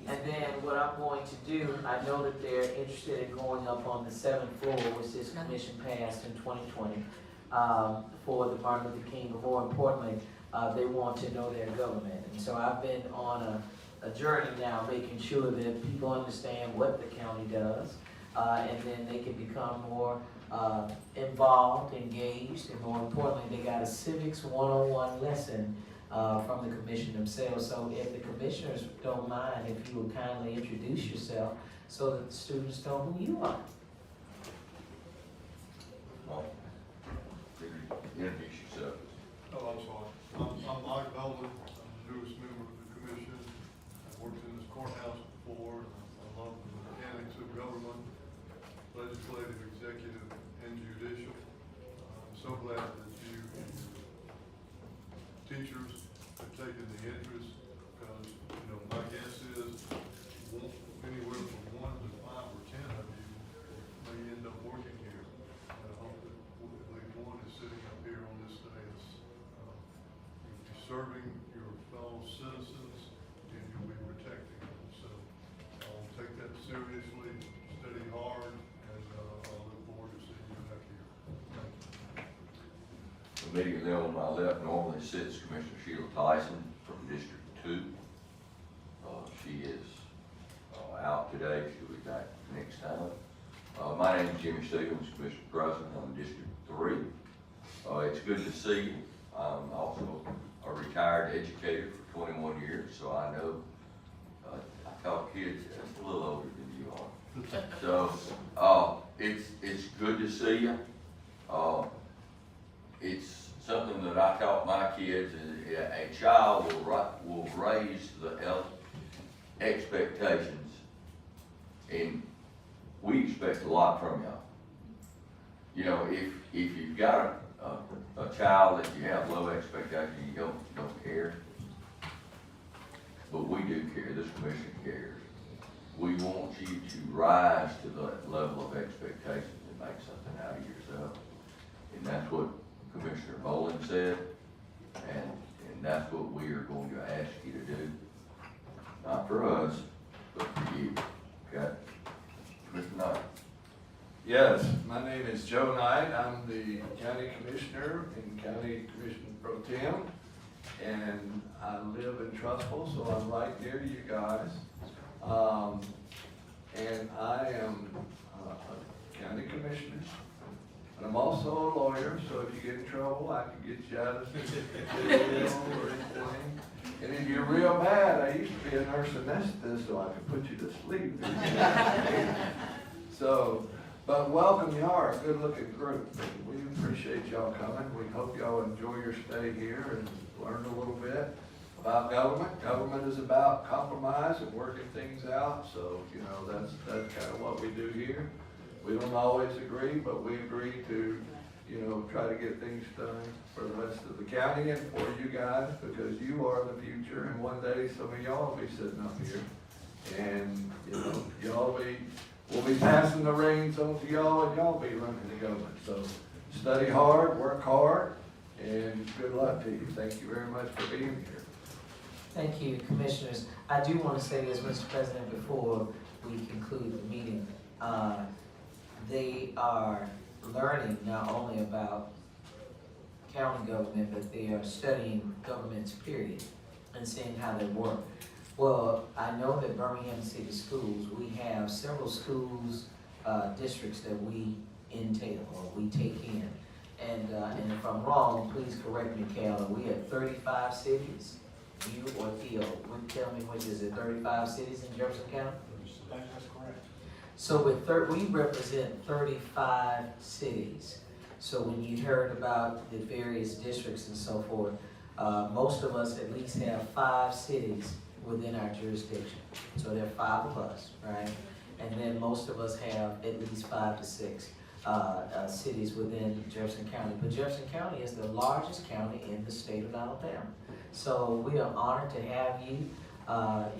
And then what I'm going to do, I know that they're interested in going up on the 7th floor, which this commission passed in 2020 for the Martin Luther King, but more importantly, they want to know their government. And so I've been on a journey now, making sure that people understand what the county does, and then they can become more involved, engaged, and more importantly, they got a civics 101 lesson from the commission themselves. So if the commissioners don't mind, if you would kindly introduce yourself so that the students know who you are. Introduce yourself. Oh, I'm sorry. I'm Mike Nolan. I'm the newest member of the commission. I've worked in this courthouse before. I love the mechanics of government, legislative, executive, and judicial. I'm so glad that you teachers have taken the interest, because, my guess is anywhere from 1 to 5 or 10 of you may end up working here. And I hope that at least one is sitting up here on this dais. You'll be serving your fellow citizens, and you'll be protecting them. So I'll take that seriously, study hard, and I'll look forward to seeing you back here. Thank you. Immediately on my left normally sits Commissioner Sheila Tyson from District 2. She is out today. She'll be back next time. My name is Jimmy Stevens, Commissioner President. I'm in District 3. It's good to see you. I'm also a retired educator for 21 years, so I know I taught kids that's a little older than you are. So it's good to see you. It's something that I taught my kids is a child will raise the expectations, and we expect a lot from y'all. If you've got a child that you have low expectations, you don't care, but we do care. This commission cares. We want you to rise to the level of expectations and make something out of yourself, and that's what Commissioner Boland said, and that's what we are going to ask you to do. Not for us, but for you. Okay? Mr. Knight. Yes, my name is Joe Knight. I'm the county commissioner in County Commission Pro Tem, and I live in Trussville, so I'm right near you guys. And I am a county commissioner, and I'm also a lawyer, so if you get in trouble, I can get you out of jail or anything. And if you're real bad, I used to be a nurse anesthetist, so I could put you to sleep. So, but welcome, you are a good-looking group. We appreciate y'all coming. We hope y'all enjoy your stay here and learn a little bit about government. Government is about compromise and working things out, so, that's kind of what we do here. We don't always agree, but we agree to, try to get things done for the rest of the county and for you guys, because you are the future, and one day some of y'all will be sitting up here, and, we'll be passing the reins on to y'all, and y'all be running the government. So study hard, work hard, and good luck to you. Thank you very much for being here. Thank you, Commissioners. I do want to say this, Mr. President, before we conclude the meeting. They are learning not only about county government, but they are studying governments, period, and seeing how they work. Well, I know that Birmingham City Schools, we have several schools, districts that we entail or we take in. And if I'm wrong, please correct me, Cal. We have 35 cities. You or Theo would tell me which is it, 35 cities in Jefferson County? That's correct. So we represent 35 cities. So when you heard about the various districts and so forth, Most of us at least have 5 cities within our jurisdiction. So there are 5 of us, right? And then most of us have at least 5 to 6 cities within Jefferson County. But Jefferson County is the largest county in the state of Alabama. So we are honored to have you.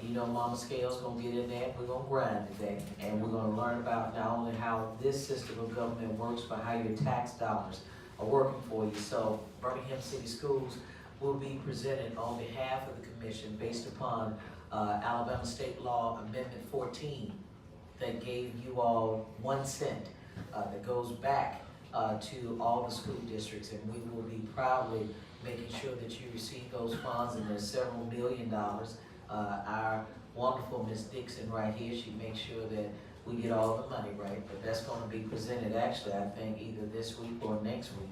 You know, Mama Scale's gonna get in there, we're gonna grind today, and we're gonna learn about not only how this system of government works, but how your tax dollars are working for you. So Birmingham City Schools will be presented on behalf of the commission based upon Alabama State Law Amendment 14 that gave you all 1 cent that goes back to all the school districts, and we will be proudly making sure that you receive those funds, and there's several $million. Our wonderful Ms. Dixon right here, she makes sure that we get all the money, right? But that's gonna be presented actually, I think, either this week or next week,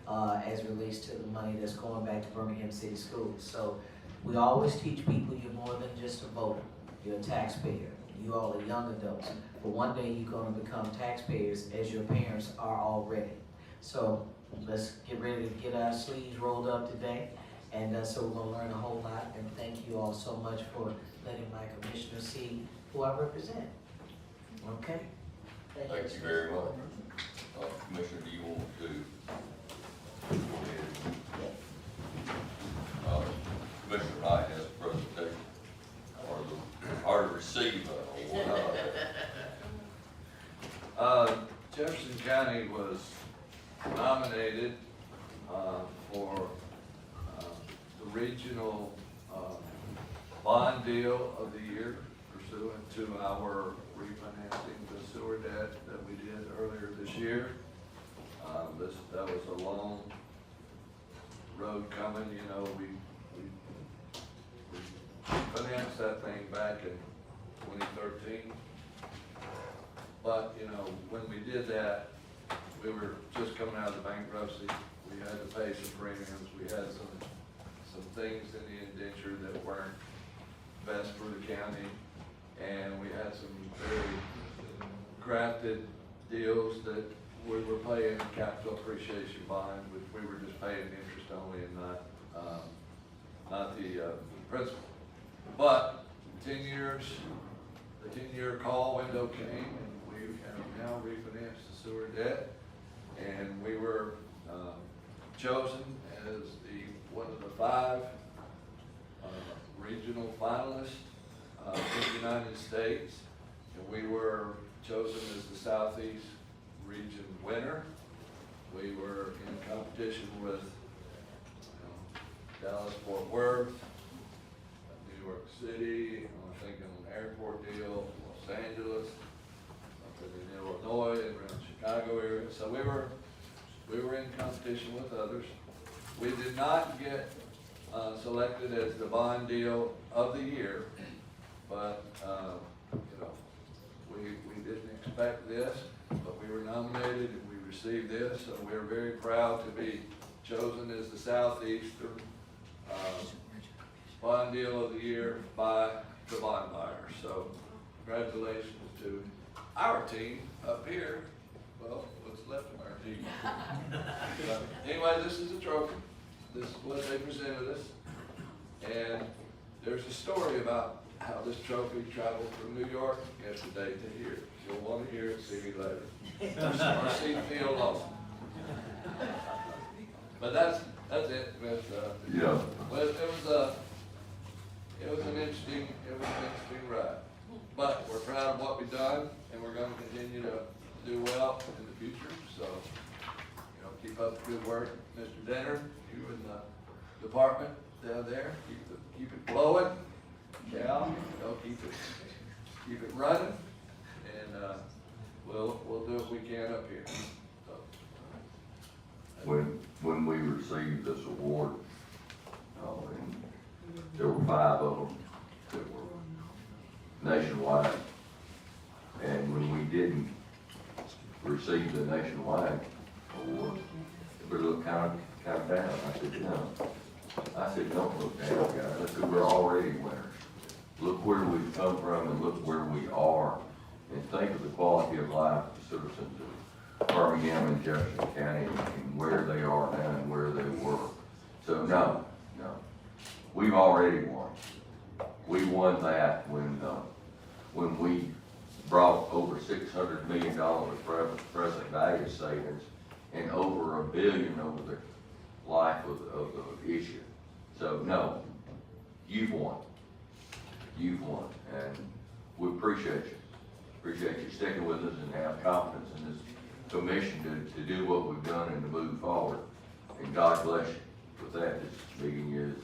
as it relates to the money that's going back to Birmingham City Schools. So we always teach people you're more than just a voter, you're a taxpayer. You all are young adults, but one day you're gonna become taxpayers as your parents are already. So let's get ready to get our sleeves rolled up today. And so we're gonna learn a whole lot, and thank you all so much for letting my commissioner see who I represent. Okay? Thank you very much. Commissioner, do you want to go ahead? Commissioner Knight has a presentation, or to receive a award. Jefferson County was nominated for the regional bond deal of the year pursuant to our refinancing the sewer debt that we did earlier this year. That was a long road coming, you know, we financed that thing back in 2013. But, you know, when we did that, we were just coming out of the bankruptcy. We had to pay some premiums. We had some things in the indenture that weren't best for the county. And we had some very crafted deals that we were paying capital appreciation bond, which we were just paying interest only and not the principal. But 10 years, the 10-year call window came, and we have now refinanced the sewer debt, and we were chosen as one of the 5 regional finalists in the United States, and we were chosen as the Southeast region winner. We were in competition with Dallas, Fort Worth, New York City, I'm thinking an airport deal, Los Angeles, up in Illinois and around Chicago area. So we were in competition with others. We did not get selected as the bond deal of the year, but you know, we didn't expect this, but we were nominated and we received this, so we're very proud to be chosen as the Southeastern bond deal of the year by the bond buyer. So congratulations to our team up here. Well, what's left of our team. Anyway, this is a trophy. This is what they presented us. And there's a story about how this trophy traveled from New York yesterday to here. You'll want to hear it, see me later. Or see me alone. But that's it. Yeah. Well, it was an interesting ride. But we're proud of what we've done, and we're going to continue to do well in the future. So, you know, keep up the good work, Mr. Denner, you and the department down there. Keep it blowing. Cal, you know, keep it running, and we'll do what we can up here. So. When we received this award, and there were 5 of them that were nationwide, and when we didn't receive the nationwide award, we looked kind of down. I said, don't look down, guys. Look, we're already winners. Look where we've come from and look where we are, and think of the quality of life of the citizens of Birmingham and Jefferson County and where they are now and where they were. So no, no. We've already won. We won that when we brought over $600 million present value savings and over $1 billion over the life of the issue. So no, you've won. You've won, and we appreciate you. Appreciate you sticking with us and have confidence in this commission to do what we've done and to move forward. And God bless you. With that, this meeting is